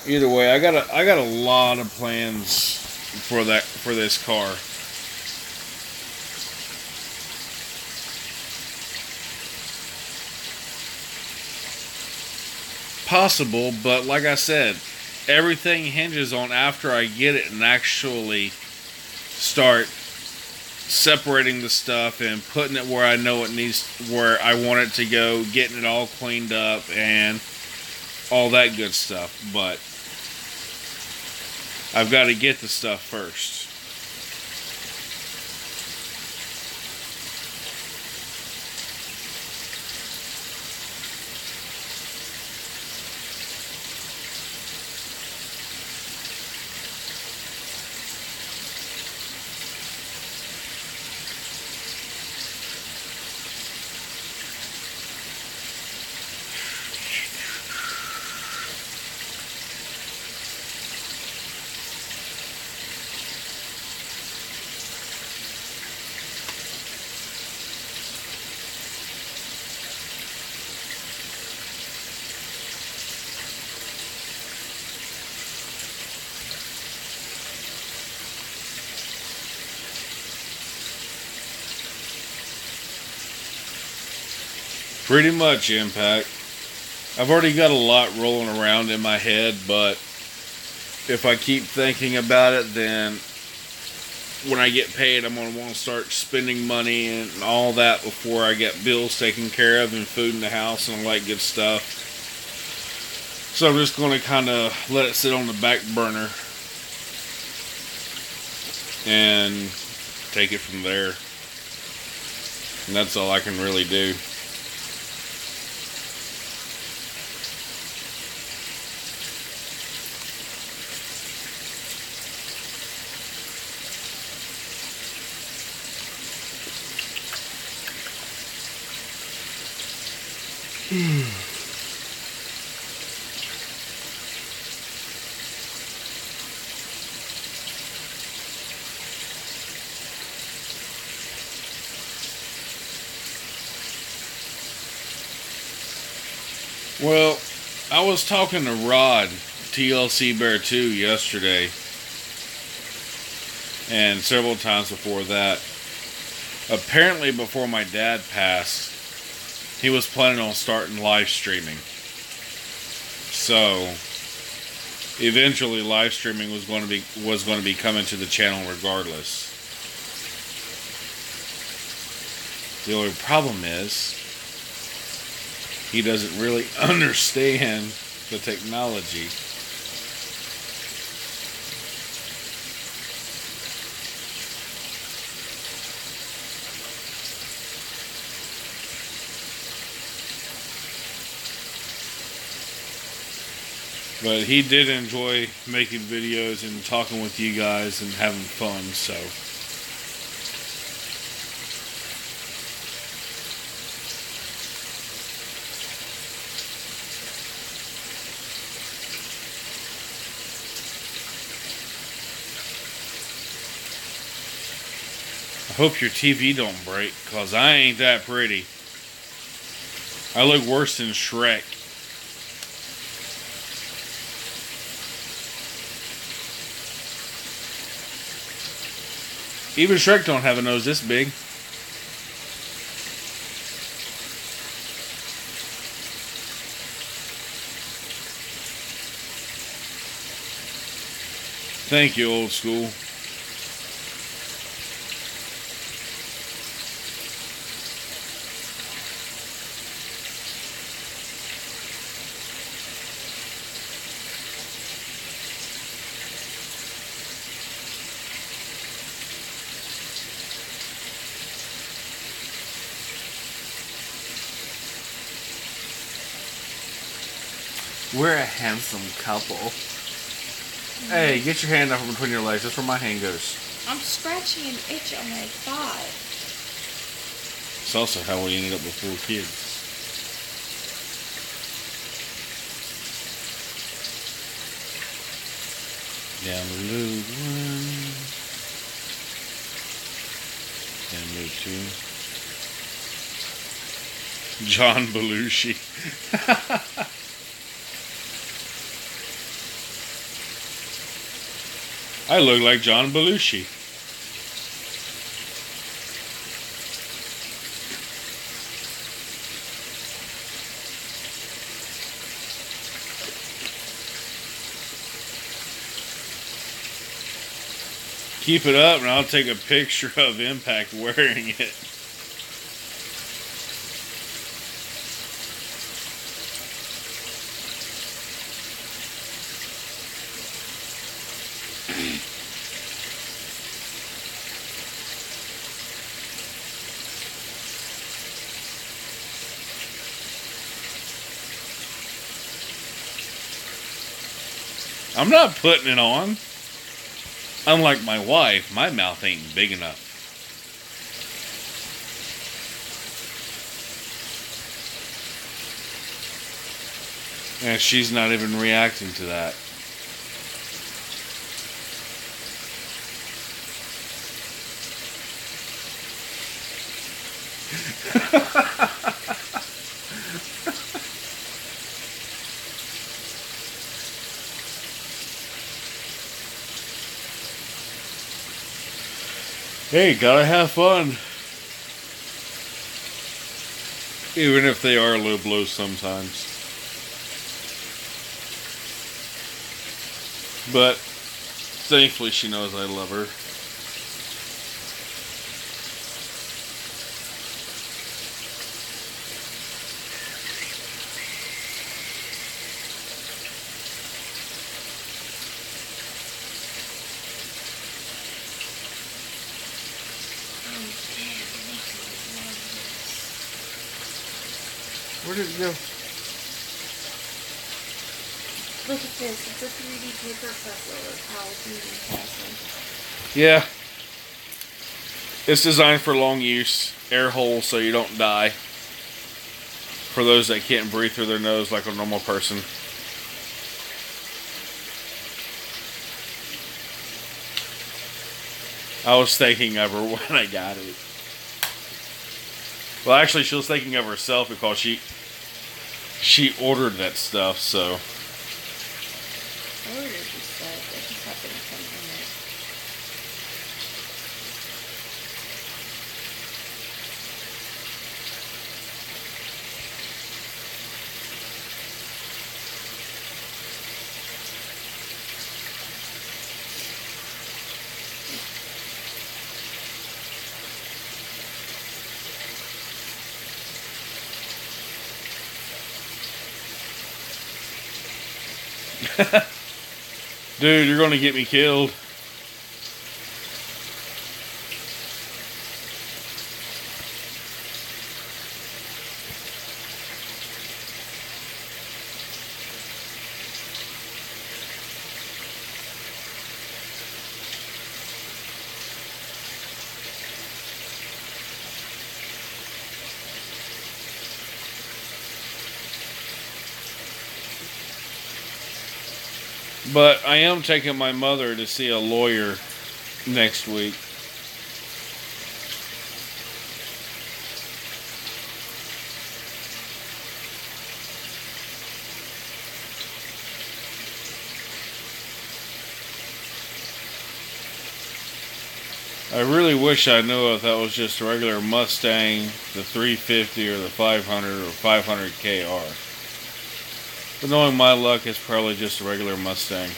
Either way, I got a lot of plans for this car. Possible, but like I said, everything hinges on after I get it and actually start separating the stuff and putting it where I know it needs, where I want it to go, getting it all cleaned up and all that good stuff. But I've got to get the stuff first. Pretty much, Impact. I've already got a lot rolling around in my head, but if I keep thinking about it, then when I get paid, I'm going to want to start spending money and all that before I get bills taken care of and food in the house and all that good stuff. So I'm just going to kind of let it sit on the back burner and take it from there. And that's all I can really do. Well, I was talking to Rod, TLC Bear 2, yesterday, and several times before that. Apparently, before my dad passed, he was planning on starting live streaming. So, eventually, live streaming was going to be coming to the channel regardless. The only problem is, he doesn't really understand the technology. But he did enjoy making videos and talking with you guys and having fun, so Hope your TV don't break, cause I ain't that pretty. I look worse than Shrek. Even Shrek don't have a nose this big. Thank you, old school. We're a handsome couple. Hey, get your hand up from between your legs. That's where my hand goes. I'm scratching an itch on my thigh. It's also how we ended up with 4 kids. Down loop 1. Down loop 2. John Belushi. I look like John Belushi. Keep it up and I'll take a picture of Impact wearing it. I'm not putting it on. Unlike my wife, my mouth ain't big enough. And she's not even reacting to that. Hey, gotta have fun. Even if they are low blows sometimes. But thankfully she knows I love her. Where did it go? Look at this. It's a 3D paper puzzle of how it's moving castle. Yeah. It's designed for long use. Air holes so you don't die. For those that can't breathe through their nose like a normal person. I was thinking of her when I got it. Well, actually, she was thinking of herself because she ordered that stuff, so. I ordered this stuff. I just happened to come in it. Dude, you're gonna get me killed. But I am taking my mother to see a lawyer next week. I really wish I knew if that was just a regular Mustang, the 350 or the 500 or 500 KR. But knowing my luck, it's probably just a regular Mustang.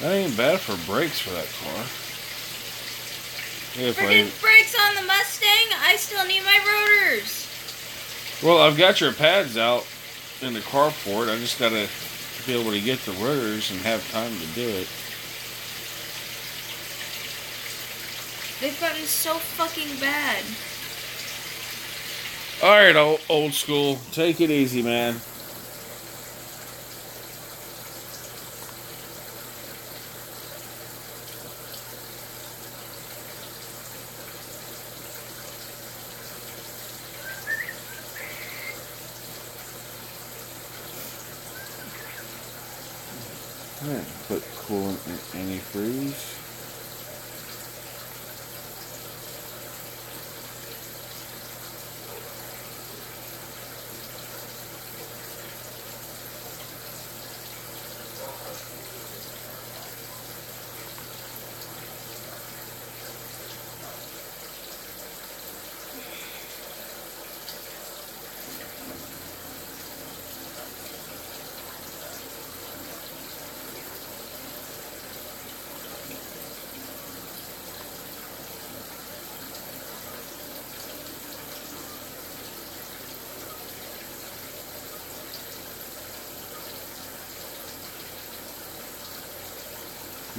That ain't bad for brakes for that car. If Freaking brakes on the Mustang! I still need my rotors! Well, I've got your pads out in the carport. I just gotta be able to get the rotors and have time to do it. They've gotten so fucking bad. Alright, old school. Take it easy, man. Alright, put coolant in antifreeze.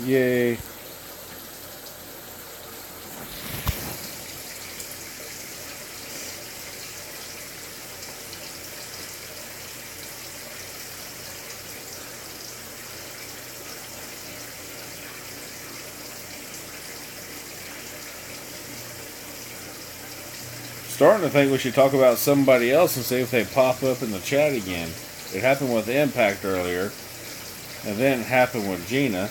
Yay. Starting to think we should talk about somebody else and see if they pop up in the chat again. It happened with Impact earlier, and then it happened with Gina.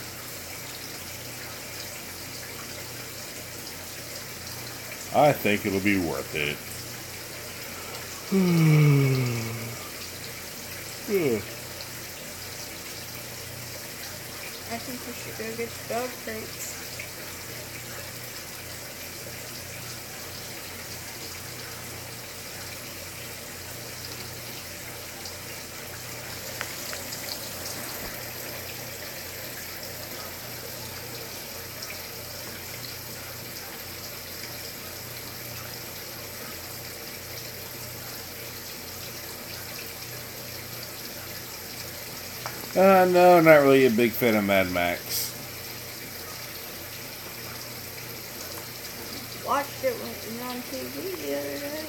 I think it'll be worth it. I think we should go get the dog crates. No, not really a big fan of Mad Max. Watched it when it was on TV the other day.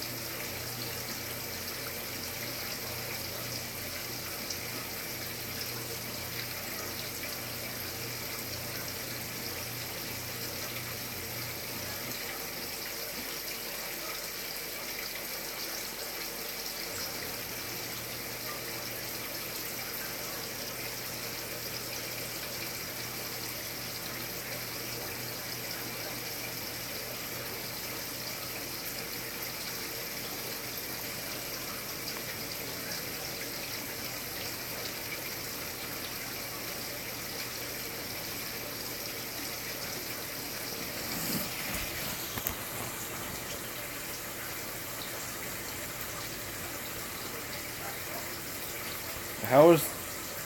How is...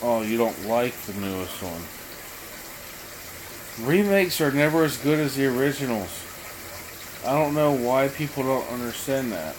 Oh, you don't like the newest one. Remakes are never as good as the originals. I don't know why people don't understand that.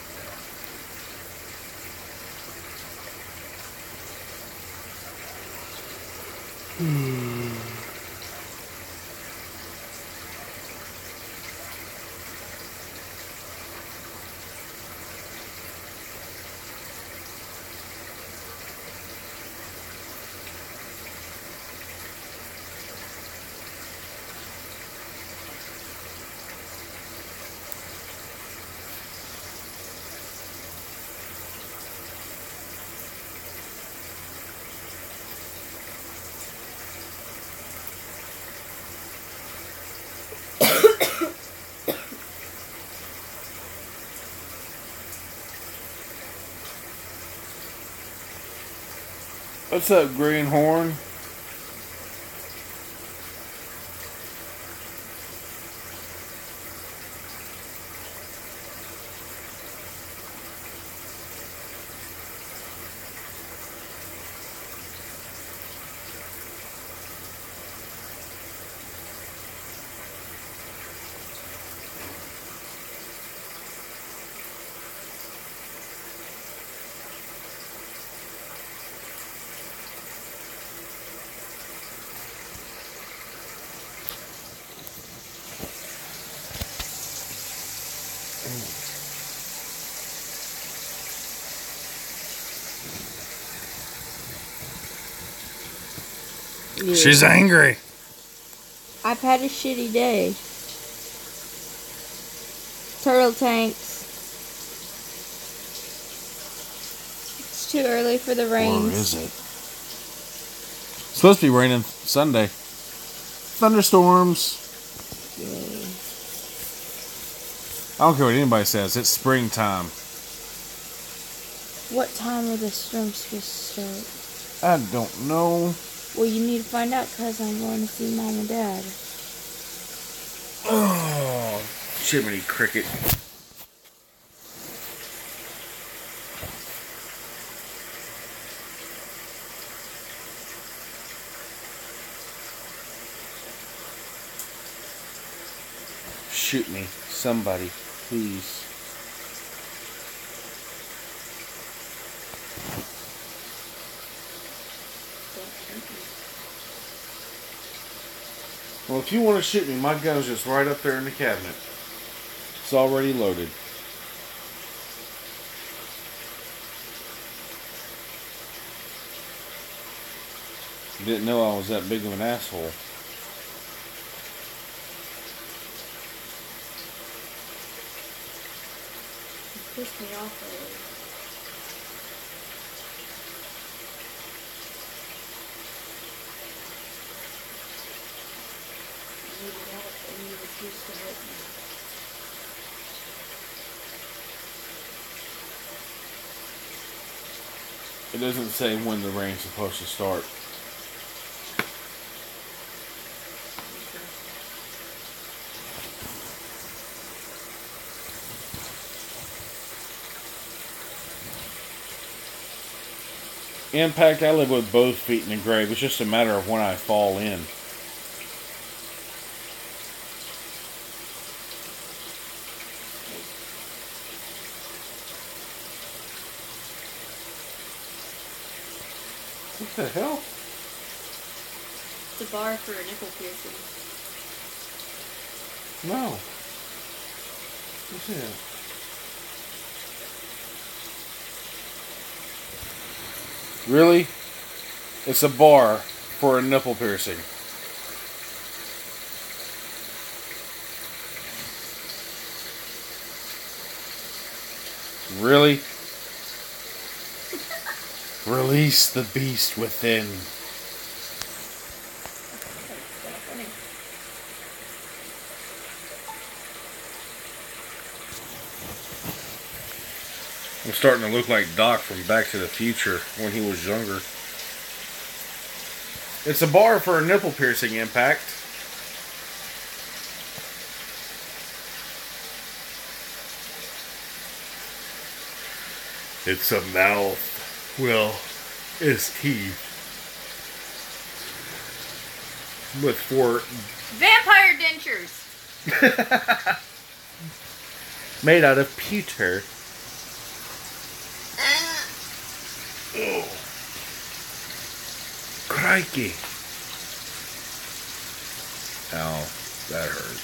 What's up, Greenhorn? Yeah. She's angry. I've had a shitty day. Turtle tanks. It's too early for the rains. Or is it? It's supposed to be raining Sunday. Thunderstorms. Yay. I don't care what anybody says. It's springtime. What time are the storms supposed to start? I don't know. Well, you need to find out because I'm going to see Mom and Dad. Oh, Jiminy Cricket. Shoot me, somebody, please. Well, if you want to shoot me, my gun's just right up there in the cabinet. It's already loaded. You didn't know I was that big of an asshole. You pissed me off already. I needed help and you refused to help me. It doesn't say when the rain's supposed to start. Impact, I live with both feet in the grave. It's just a matter of when I fall in. What the hell? It's a bar for a nipple piercing. No. What's that? Really? It's a bar for a nipple piercing. Really? Release the beast within. I'm starting to look like Doc from Back to the Future when he was younger. It's a bar for a nipple piercing, Impact. It's a mouth. Well, his teeth. With 4 Vampire dentures. made out of pewter. Oh. Crikey. Ow, that hurt.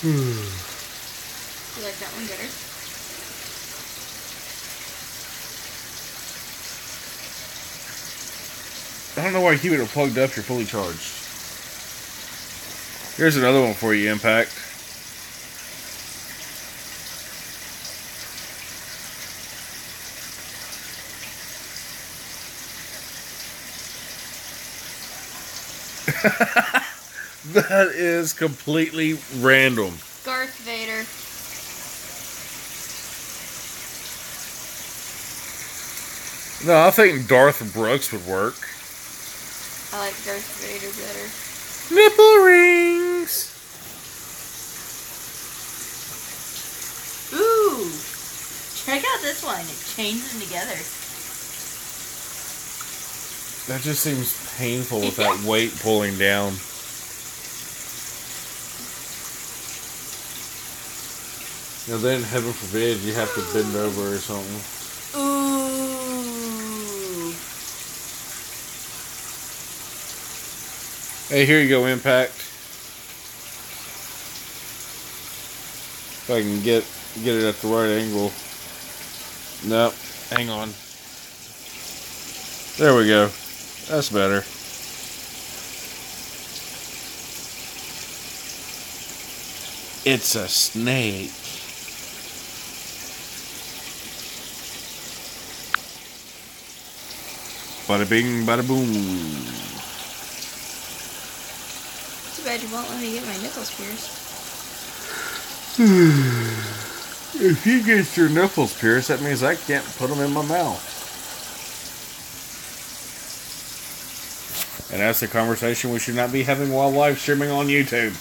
You like that one better? I don't know why you keep it plugged up. You're fully charged. Here's another one for you, Impact. That is completely random. Darth Vader. No, I think Darth Brooks would work. I like Darth Vader better. Nipple rings. Ooh! Check out this one. It chains them together. That just seems painful with that weight pulling down. And then, heaven forbid, you have to bend over or something. Ooh! Hey, here you go, Impact. If I can get it at the right angle. Nope. Hang on. There we go. That's better. It's a snake. Bada bing, bada boom. Too bad you won't let me get my nipples pierced. If you get your nipples pierced, that means I can't put them in my mouth. And that's a conversation we should not be having while live streaming on YouTube.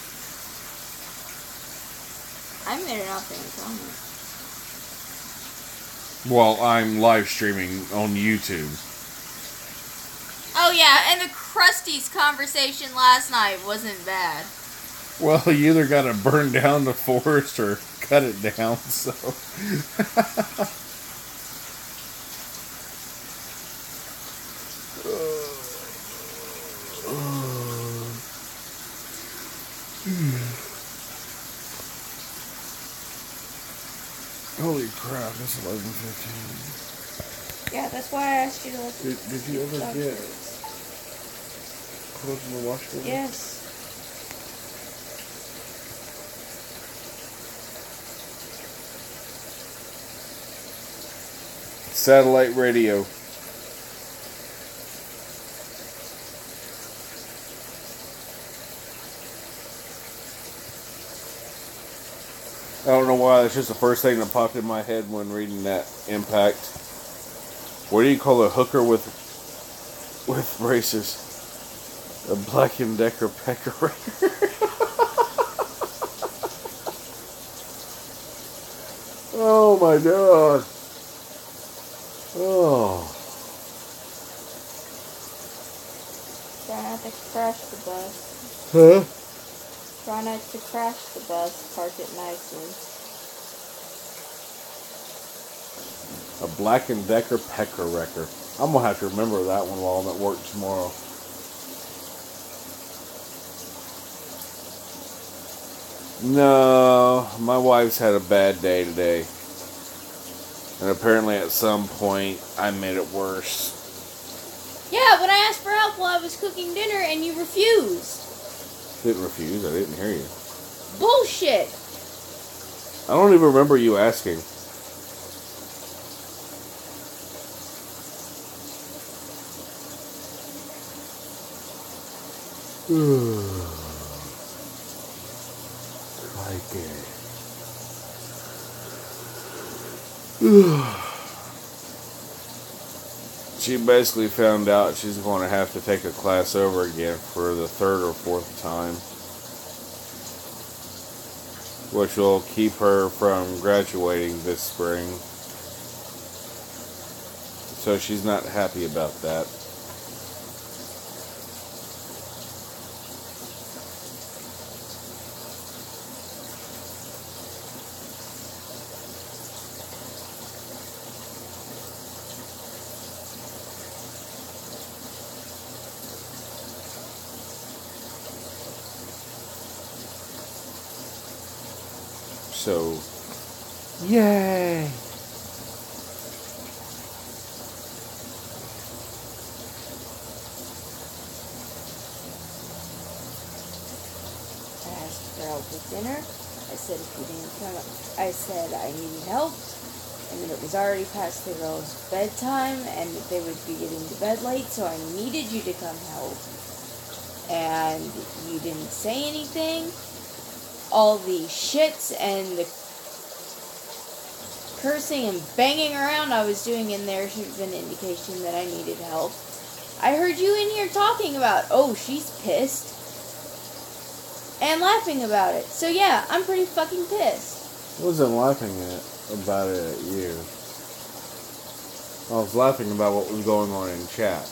I made it out there in comments. While I'm live streaming on YouTube. Oh yeah, and the Krusty's conversation last night wasn't bad. Well, you either gotta burn down the forest or cut it down, so. Holy crap, it's 11:15. Yeah, that's why I asked you to look at Did you ever get clothes in the wash machine? Yes. Satellite radio. I don't know why, that's just the first thing that popped in my head when reading that, Impact. What do you call a hooker with braces? A Black and Decker pecker. Oh my god. Oh. Try not to crash the bus. Huh? Try not to crash the bus. Park it nicely. A Black and Decker pecker wrecker. I'm gonna have to remember that one while I'm at work tomorrow. No, my wife's had a bad day today. And apparently at some point I made it worse. Yeah, when I asked for help while I was cooking dinner and you refused. Didn't refuse, I didn't hear you. Bullshit! I don't even remember you asking. She basically found out she's going to have to take a class over again for the 3rd or 4th time. which will keep her from graduating this spring. So she's not happy about that. So, yay! I asked for help with dinner. I said if you didn't come up, I said I needed help, and that it was already past the girls' bedtime, and that they would be getting to bed late, so I needed you to come help. And you didn't say anything. All the shits and the cursing and banging around I was doing in there should have been an indication that I needed help. I heard you in here talking about, oh, she's pissed. And laughing about it. So yeah, I'm pretty fucking pissed. I wasn't laughing about it at you. I was laughing about what was going on in chat.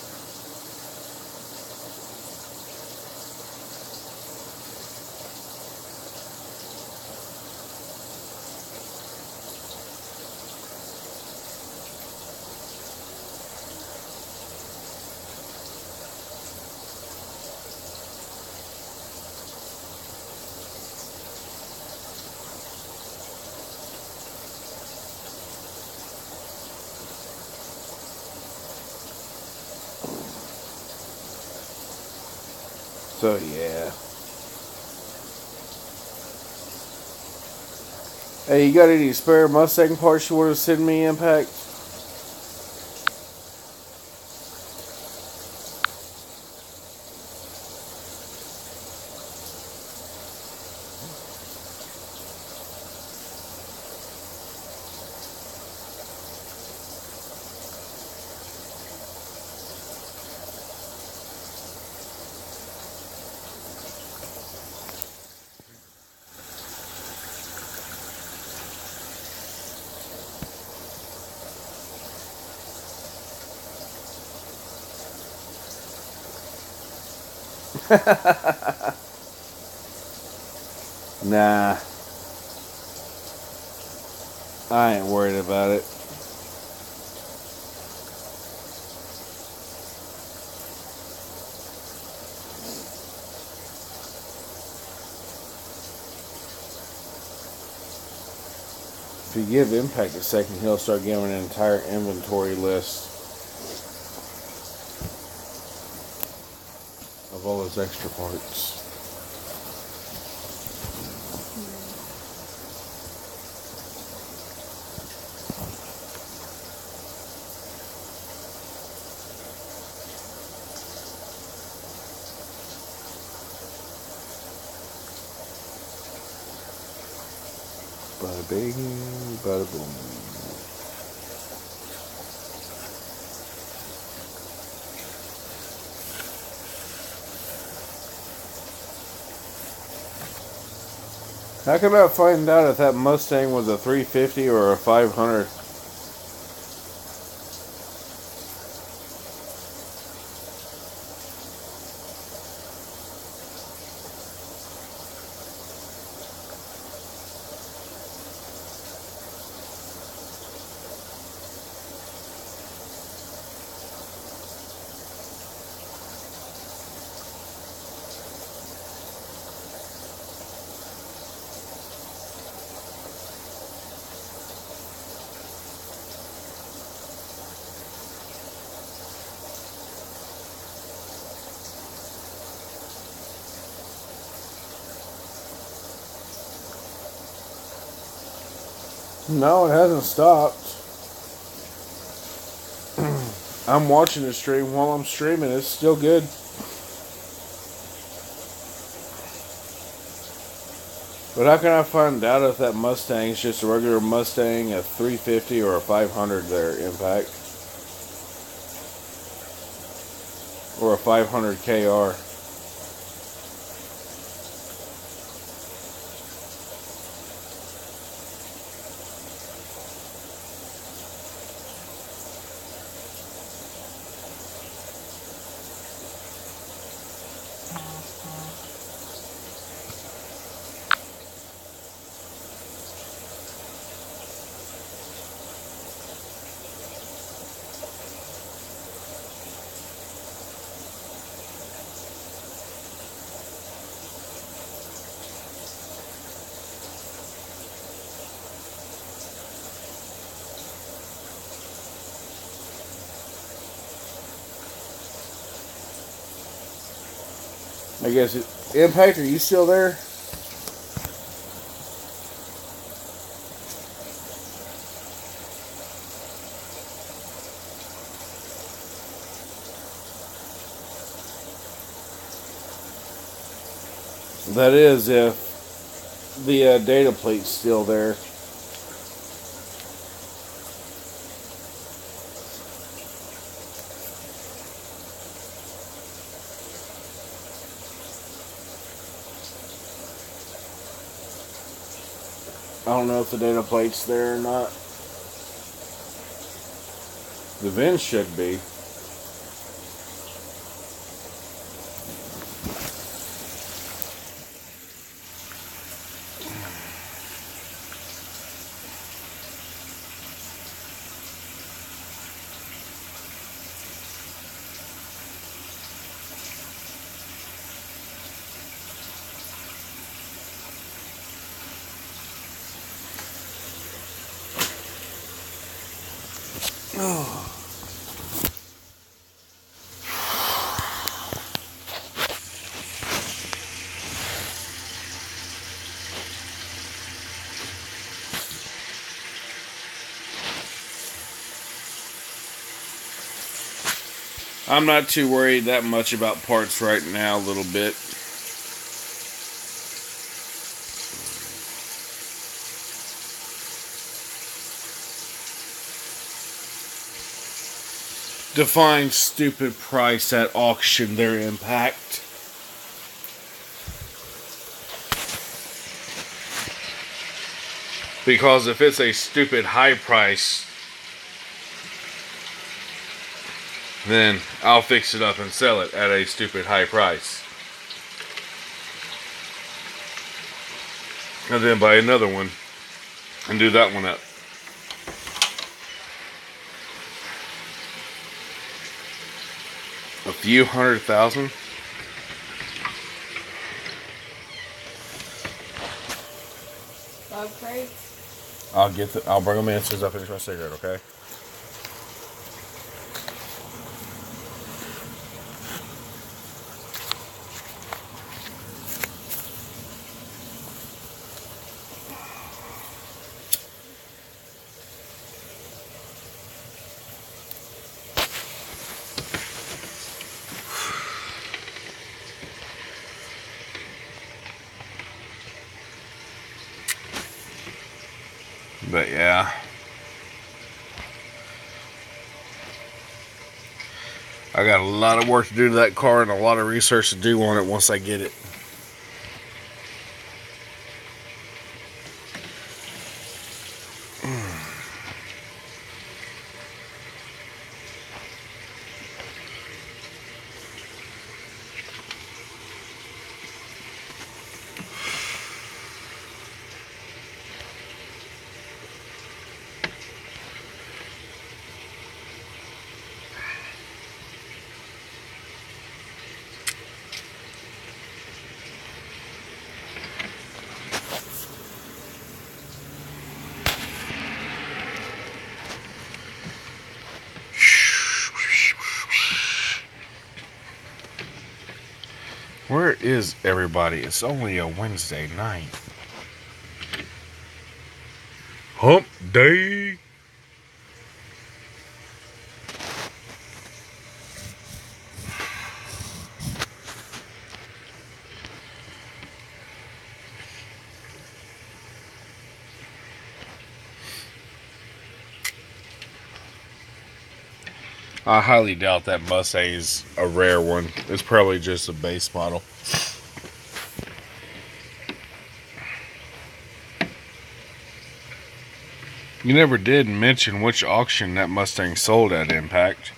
So yeah. Hey, you got any spare Mustang parts you want to send me, Impact? Nah. I ain't worried about it. If you give Impact a second, he'll start giving an entire inventory list of all his extra parts. Bada bing, bada boom. How could I find out if that Mustang was a 350 or a 500? No, it hasn't stopped. I'm watching the stream while I'm streaming. It's still good. But how can I find out if that Mustang is just a regular Mustang, a 350, or a 500 there, Impact? Or a 500 KR? I guess Impact, are you still there? That is if the data plate's still there. I don't know if the data plate's there or not. The VIN should be. I'm not too worried that much about parts right now, a little bit. Define stupid price at auction, their Impact. Because if it's a stupid high price, then I'll fix it up and sell it at a stupid high price. And then buy another one and do that one up. A few $100,000. Dog crates. I'll bring them in as soon as I finish my cigarette, okay? But yeah. I got a lot of work to do to that car and a lot of research to do on it once I get it. Where is everybody? It's only a Wednesday night. Hump day. I highly doubt that Mustang is a rare one. It's probably just a base model. You never did mention which auction that Mustang sold at, Impact.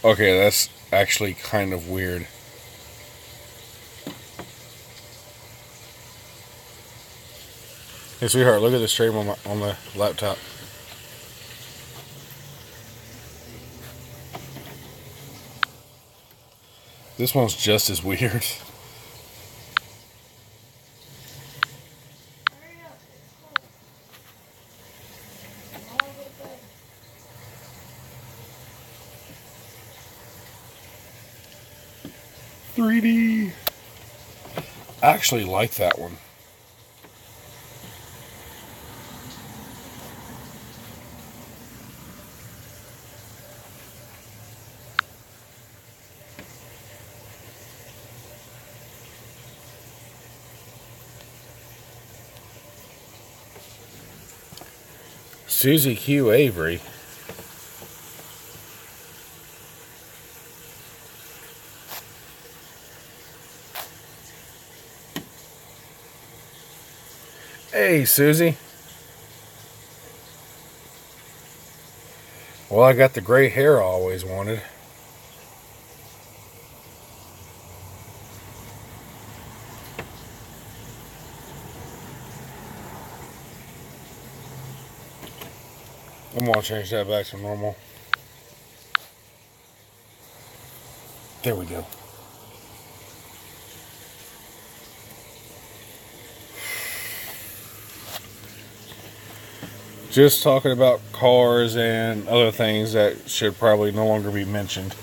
Okay, that's actually kind of weird. Hey, sweetheart, look at the stream on the laptop. This one's just as weird. Hurry up, it's cold. I wanna go to bed. 3D. I actually like that one. Susie Q. Avery. Hey, Susie. Well, I got the gray hair I always wanted. I'm gonna change that back to normal. There we go. Just talking about cars and other things that should probably no longer be mentioned.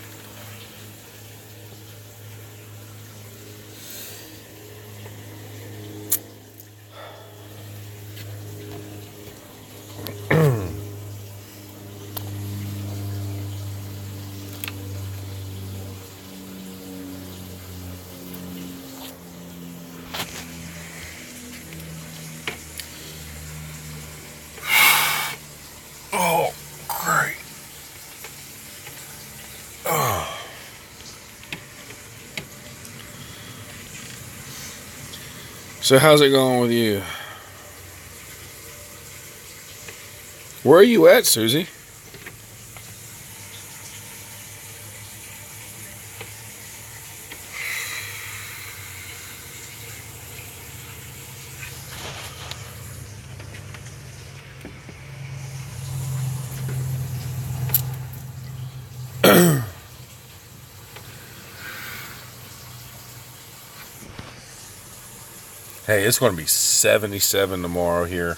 Oh, great. Oh. So how's it going with you? Where are you at, Susie? Hey, it's going to be 77 tomorrow here.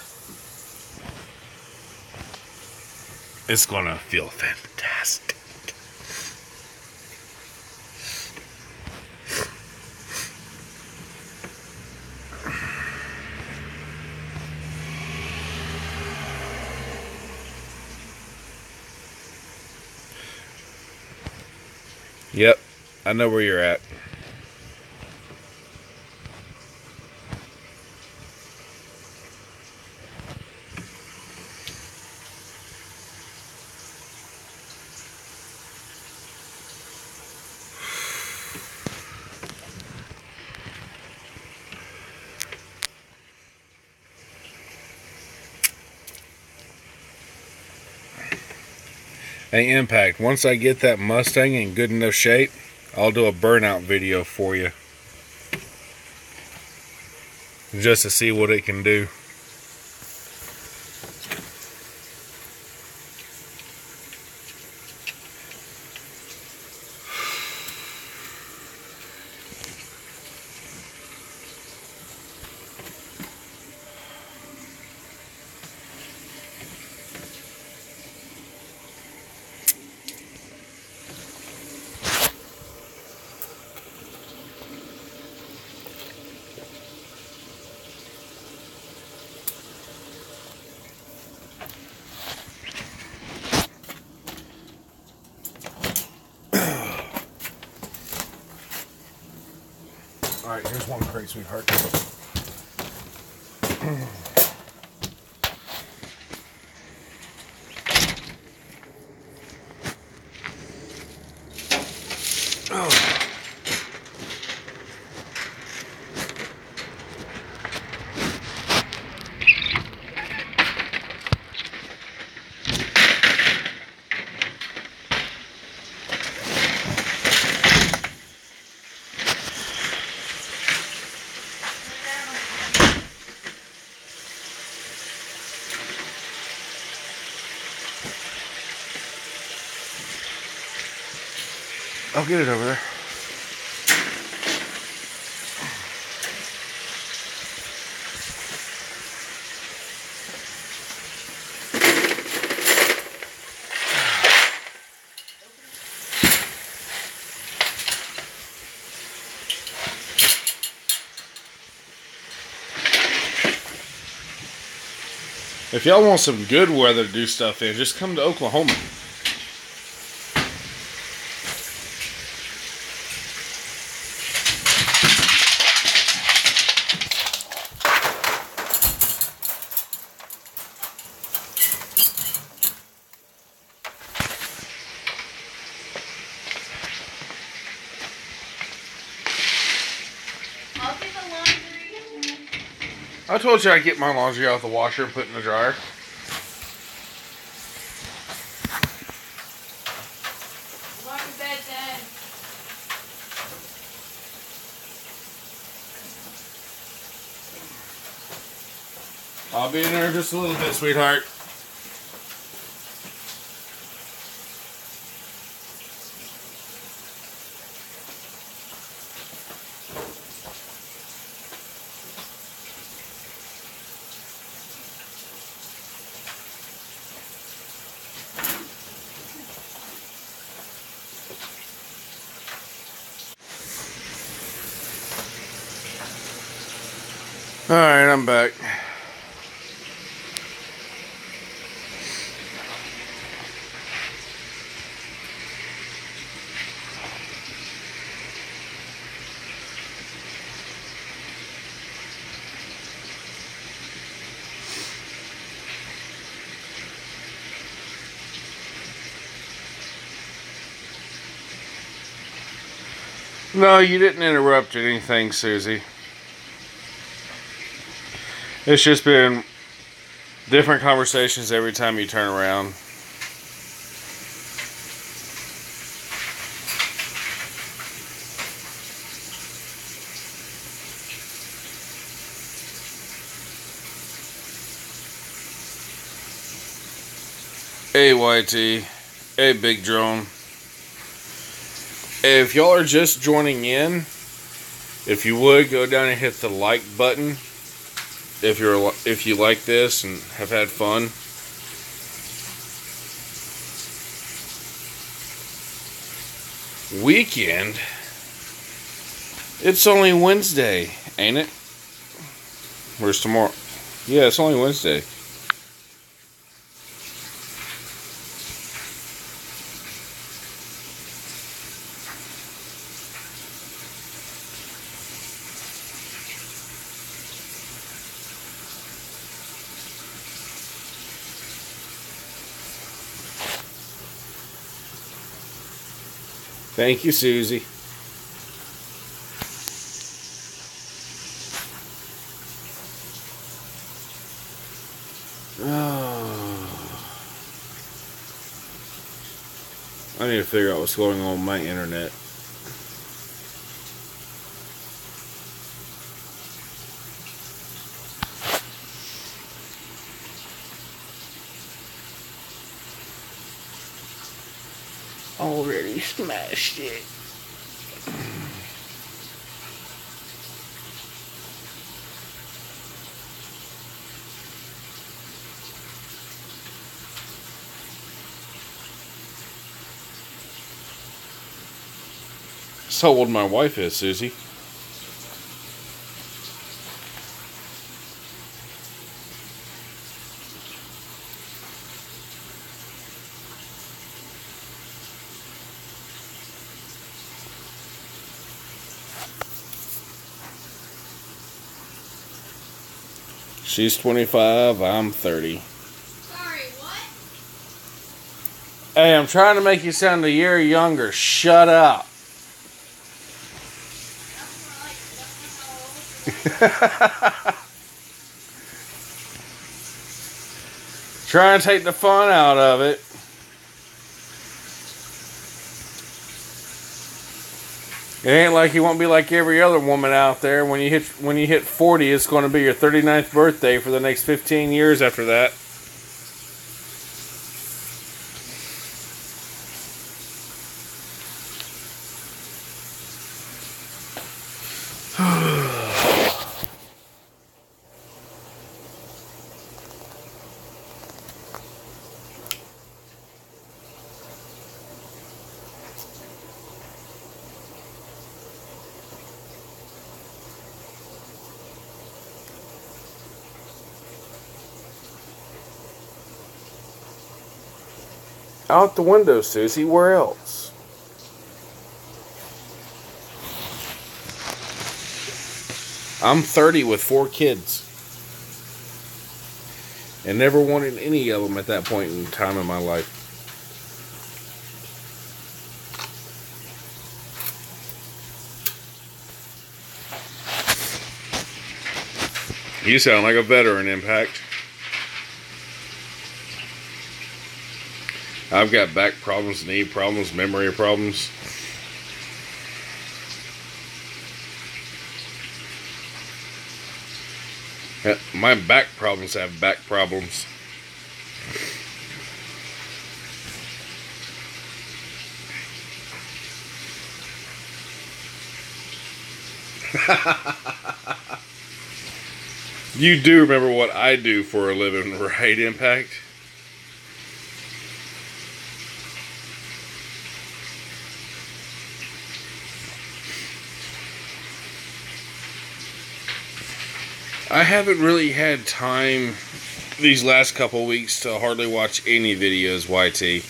It's going to feel fantastic. Yep, I know where you're at. Hey, Impact, once I get that Mustang in good enough shape, I'll do a burnout video for you. Just to see what it can do. Alright, here's one crate, sweetheart. I'll get it over there. If y'all want some good weather to do stuff in, just come to Oklahoma. I'll get the laundry. I told you I'd get my laundry out of the washer and put it in the dryer. Going to bed then. I'll be in there just a little bit, sweetheart. Alright, I'm back. No, you didn't interrupt anything, Susie. It's just been different conversations every time you turn around. Hey, YT. Hey, Big Drone. If y'all are just joining in, if you would go down and hit the like button. If you like this and have had fun. Weekend? It's only Wednesday, ain't it? Where's tomorrow? Yeah, it's only Wednesday. Thank you, Susie. I need to figure out what's going on with my internet. Already smashed it. That's how old my wife is, Susie. She's 25, I'm 30. Sorry, what? Hey, I'm trying to make you sound a year younger. Shut up. Try and take the fun out of it. It ain't like you won't be like every other woman out there. When you hit 40, it's going to be your 39th birthday for the next 15 years after that. Out the window, Susie. Where else? I'm 30 with 4 kids. And never wanted any of them at that point in time in my life. You sound like a veteran, Impact. I've got back problems, knee problems, memory problems. My back problems have back problems. You do remember what I do for a living, right, Impact? I haven't really had time these last couple weeks to hardly watch any videos, YT.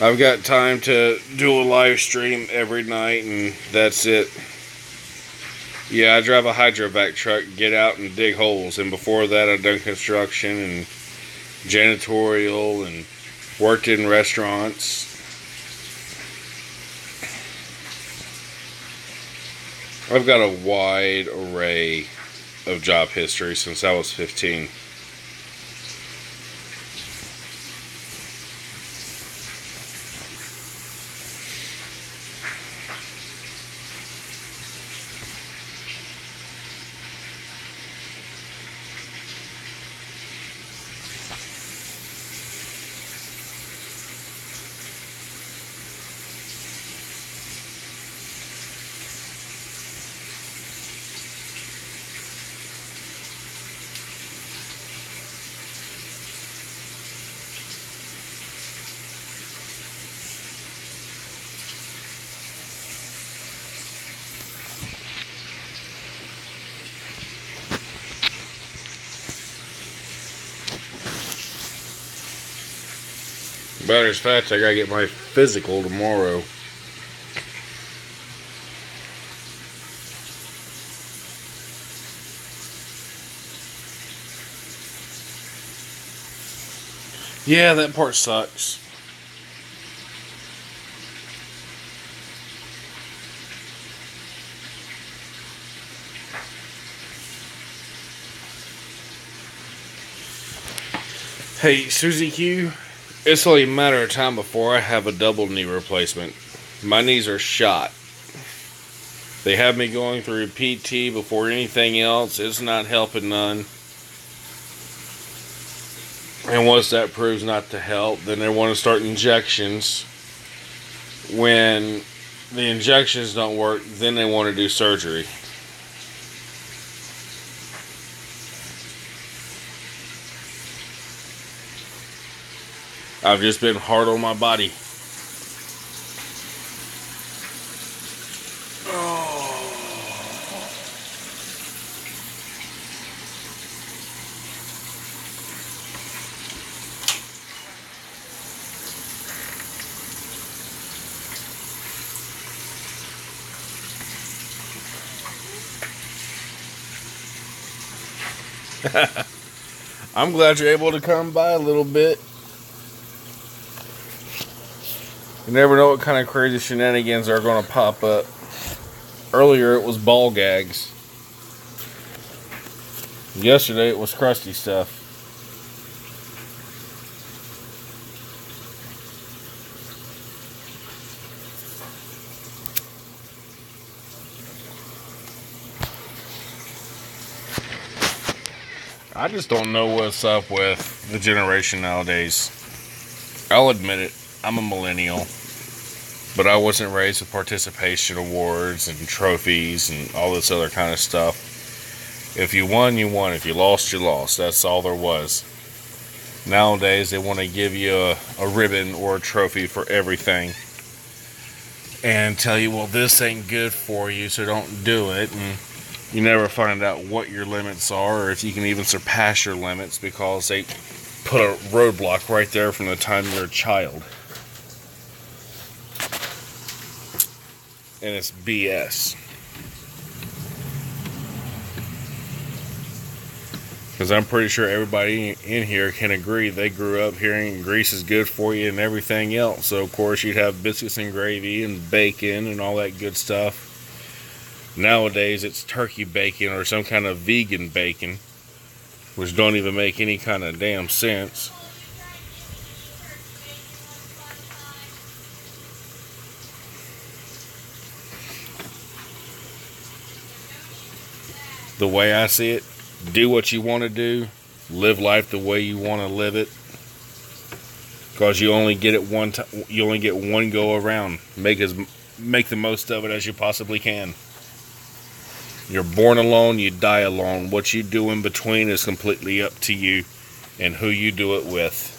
I've got time to do a live stream every night, and that's it. Yeah, I drive a hydrovac truck, get out and dig holes, and before that I've done construction and janitorial and worked in restaurants. I've got a wide array of job history since I was 15. Matter of fact, I gotta get my physical tomorrow. Yeah, that part sucks. Hey, Susie Q, it's only a matter of time before I have a double knee replacement. My knees are shot. They have me going through PT before anything else. It's not helping none. And once that proves not to help, then they want to start injections. When the injections don't work, then they want to do surgery. I've just been hard on my body. I'm glad you're able to come by a little bit. You never know what kind of crazy shenanigans are going to pop up. Earlier it was ball gags. Yesterday it was crusty stuff. I just don't know what's up with the generation nowadays. I'll admit it, I'm a millennial. But I wasn't raised with participation awards and trophies and all this other kind of stuff. If you won, you won. If you lost, you lost. That's all there was. Nowadays, they want to give you a ribbon or a trophy for everything. And tell you, well, this ain't good for you, so don't do it. And You never find out what your limits are or if you can even surpass your limits because they put a roadblock right there from the time you're a child. And it's BS. Because I'm pretty sure everybody in here can agree they grew up hearing grease is good for you and everything else. So, of course, you'd have biscuits and gravy and bacon and all that good stuff. Nowadays, it's turkey bacon or some kind of vegan bacon, which don't even make any kind of damn sense. The way I see it, do what you want to do, live life the way you want to live it, because you only get it one time. You only get one go around. Make the most of it as you possibly can. You're born alone, you die alone. What you do in between is completely up to you and who you do it with.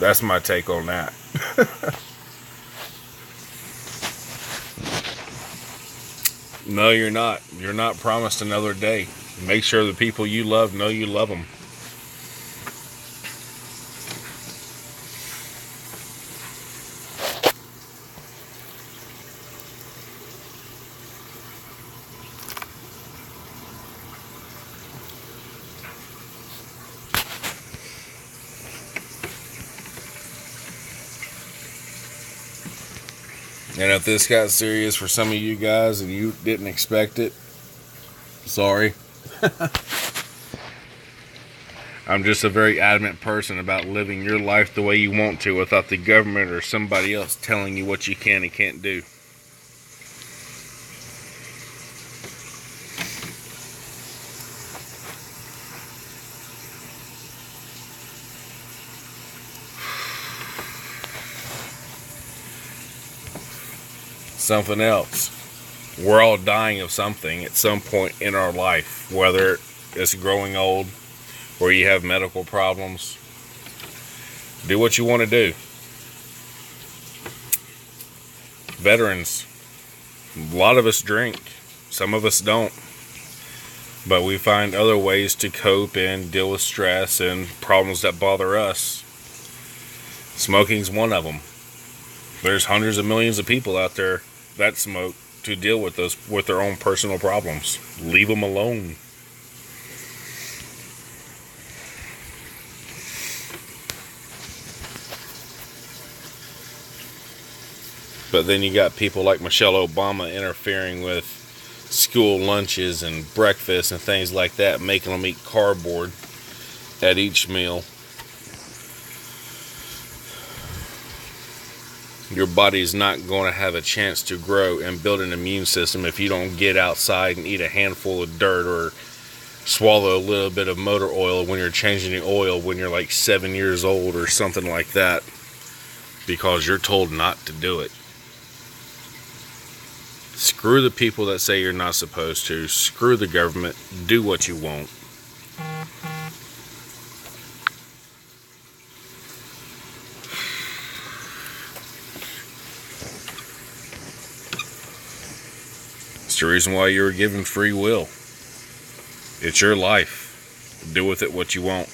That's my take on that. No, you're not. You're not promised another day. Make sure the people you love know you love them. And if this got serious for some of you guys and you didn't expect it, sorry. I'm just a very adamant person about living your life the way you want to without the government or somebody else telling you what you can and can't do. Something else. We're all dying of something at some point in our life, whether it's growing old or you have medical problems. Do what you want to do. Veterans, a lot of us drink, some of us don't, but we find other ways to cope and deal with stress and problems that bother us. Smoking's one of them. There's hundreds of millions of people out there that smoke to deal with their own personal problems. Leave them alone. But then you got people like Michelle Obama interfering with school lunches and breakfast and things like that, making them eat cardboard at each meal. Your body's not going to have a chance to grow and build an immune system if you don't get outside and eat a handful of dirt or swallow a little bit of motor oil when you're changing the oil when you're like 7 years old or something like that, because you're told not to do it. Screw the people that say you're not supposed to. Screw the government. Do what you want. It's the reason why you were given free will. It's your life. Do with it what you want.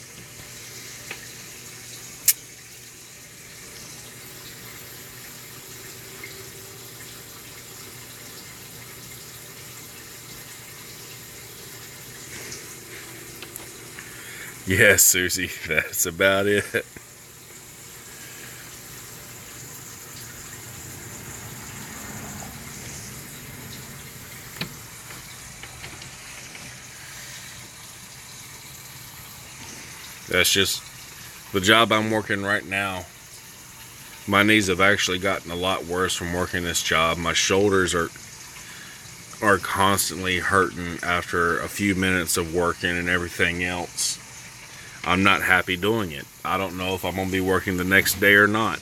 Yes, Susie, that's about it. That's just the job I'm working right now. My knees have actually gotten a lot worse from working this job. My shoulders are constantly hurting after a few minutes of working and everything else. I'm not happy doing it. I don't know if I'm going to be working the next day or not.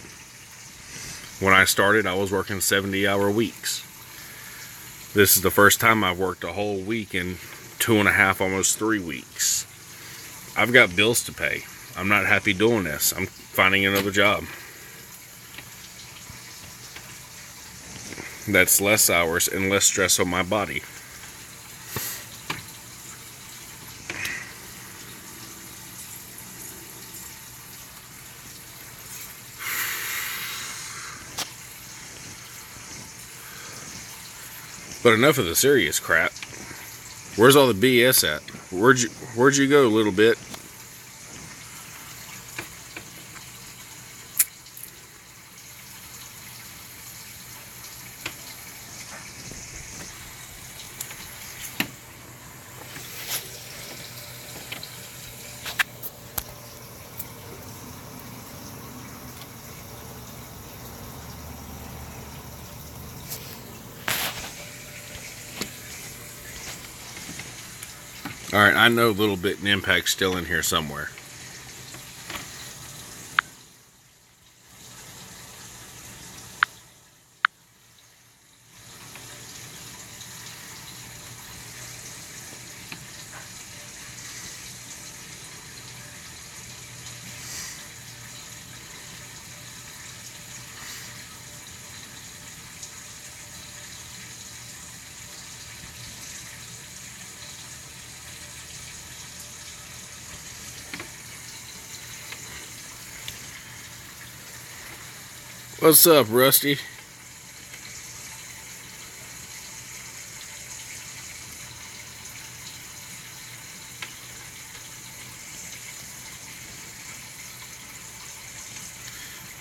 When I started, I was working 70-hour weeks. This is the first time I've worked a whole week in 2.5, almost 3 weeks. I've got bills to pay. I'm not happy doing this. finding another job. That's less hours and less stress on my body. But enough of the serious crap. Where's all the BS at? Where'd you go, little bit? Alright, I know Little Bit and Impact's still in here somewhere. What's up, Rusty?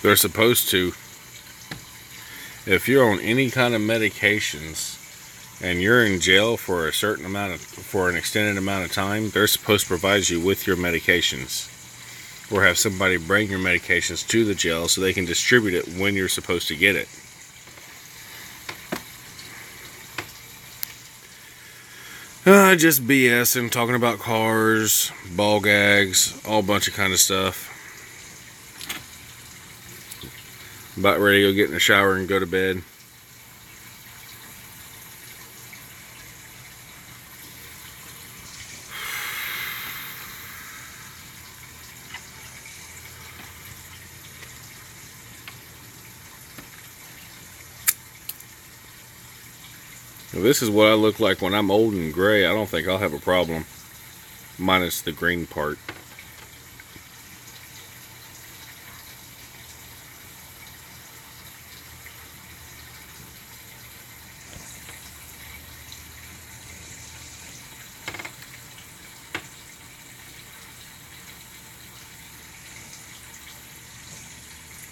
They're supposed to, if you're on any kind of medications and you're in jail for an extended amount of time, they're supposed to provide you with your medications. Or have somebody bring your medications to the jail so they can distribute it when you're supposed to get it. Just BS and talking about cars, ball gags, all bunch of kind of stuff. About ready to go get in the shower and go to bed. Well, this is what I look like when I'm old and gray. I don't think I'll have a problem. Minus the green part.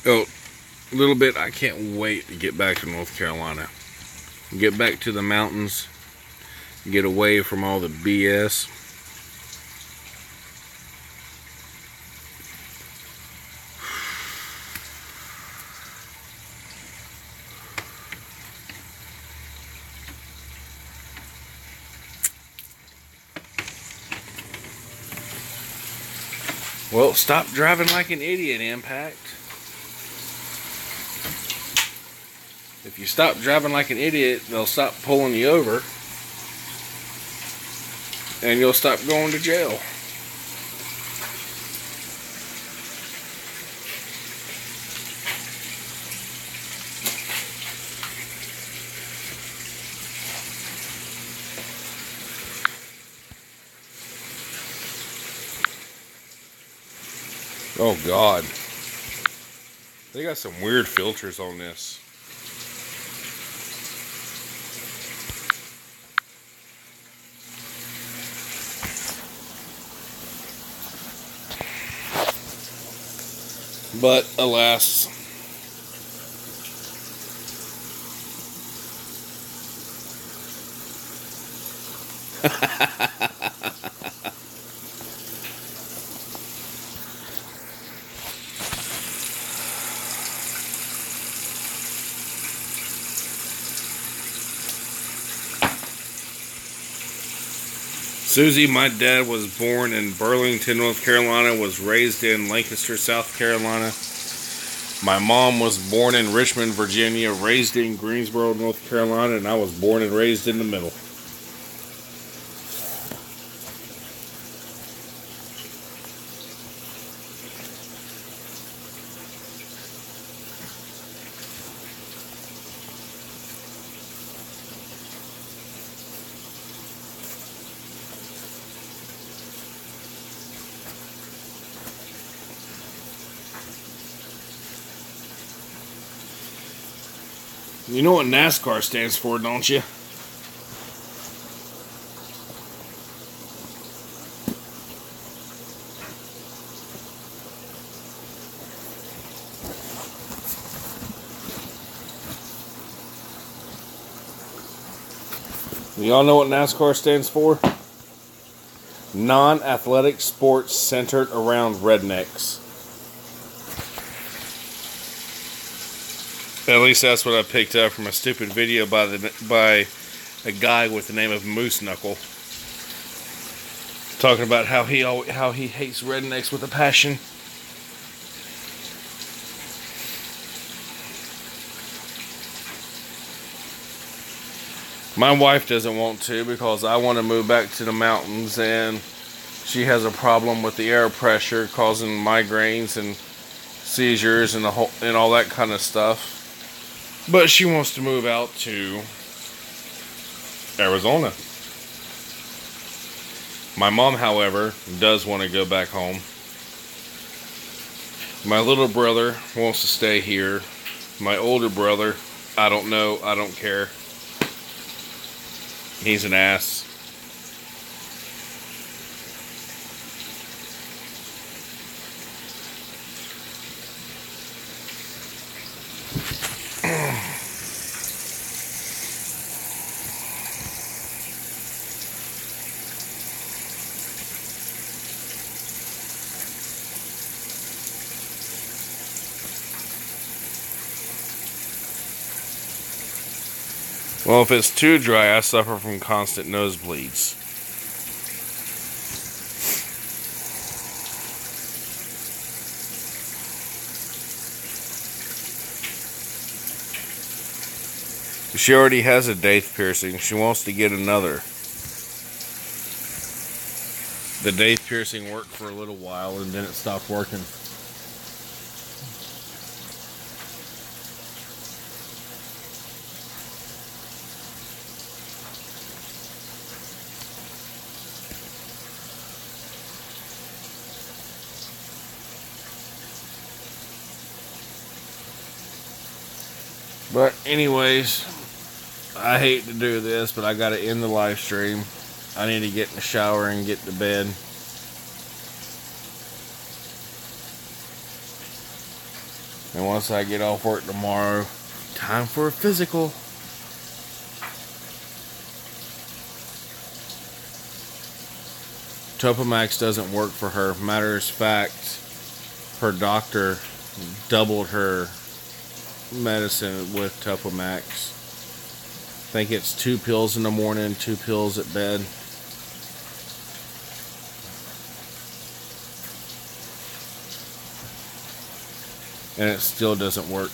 Oh, a little bit, I can't wait to get back to North Carolina. Get back to the mountains. Get away from all the BS. Well, stop driving like an idiot, Impact. If you stop driving like an idiot, they'll stop pulling you over. And you'll stop going to jail. Oh God. They got some weird filters on this. But alas, Susie, my dad was born in Burlington, North Carolina, was raised in Lancaster, South Carolina. My mom was born in Richmond, Virginia, raised in Greensboro, North Carolina, and I was born and raised in the middle. You know what NASCAR stands for, don't you? Y'all know what NASCAR stands for? Non-athletic sports centered around rednecks. At least that's what I picked up from a stupid video by a guy with the name of Moose Knuckle, talking about how he hates rednecks with a passion. My wife doesn't want to because I want to move back to the mountains, and she has a problem with the air pressure causing migraines and seizures and all that kind of stuff. But she wants to move out to Arizona. My mom, however, does want to go back home. My little brother wants to stay here. My older brother, I don't know, I don't care. He's an ass. Well, if it's too dry, I suffer from constant nosebleeds. She already has a daith piercing. She wants to get another. The daith piercing worked for a little while and then it stopped working. But anyways, I hate to do this, but I gotta end the live stream. I need to get in the shower and get to bed. And once I get off work tomorrow, time for a physical. Topamax doesn't work for her. Matter of fact, her doctor doubled her medicine with Topamax. I think it's 2 pills in the morning, 2 pills at bed. And it still doesn't work.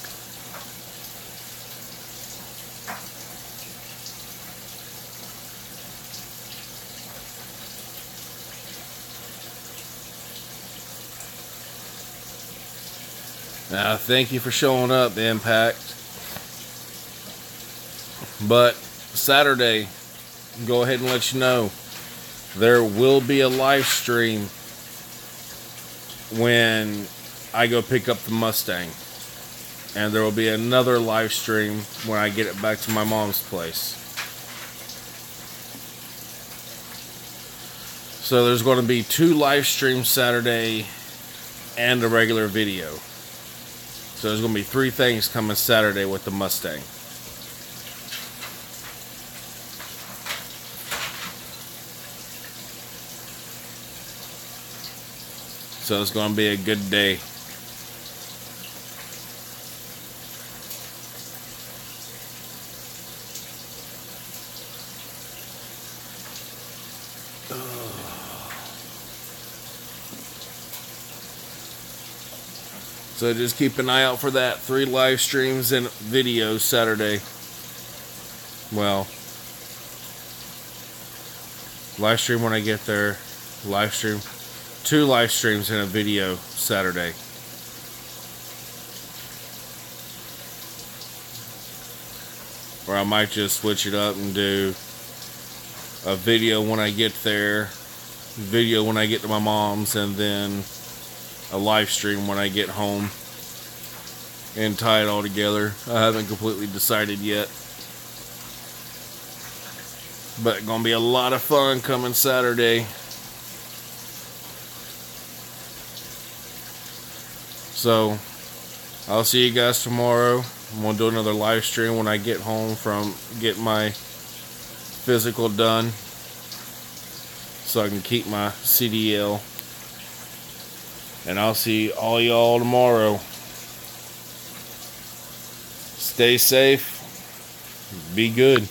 Now, thank you for showing up, Impact. But Saturday, go ahead and let you know, there will be a live stream when I go pick up the Mustang. And there will be another live stream when I get it back to my mom's place. So there's going to be 2 live streams Saturday and a regular video. So there's going to be 3 things coming Saturday with the Mustang. So it's going to be a good day. So just keep an eye out for that. 3 live streams and videos Saturday. Well, live stream when I get there. Live stream. 2 live streams and a video Saturday. Or I might just switch it up and do a video when I get there, video when I get to my mom's, and then a live stream when I get home. and tie it all together. I haven't completely decided yet. But gonna be a lot of fun coming Saturday. So, I'll see you guys tomorrow. I'm gonna do another live stream when I get home from getting my physical done, so I can keep my CDL. And I'll see all y'all tomorrow. Stay safe. Be good.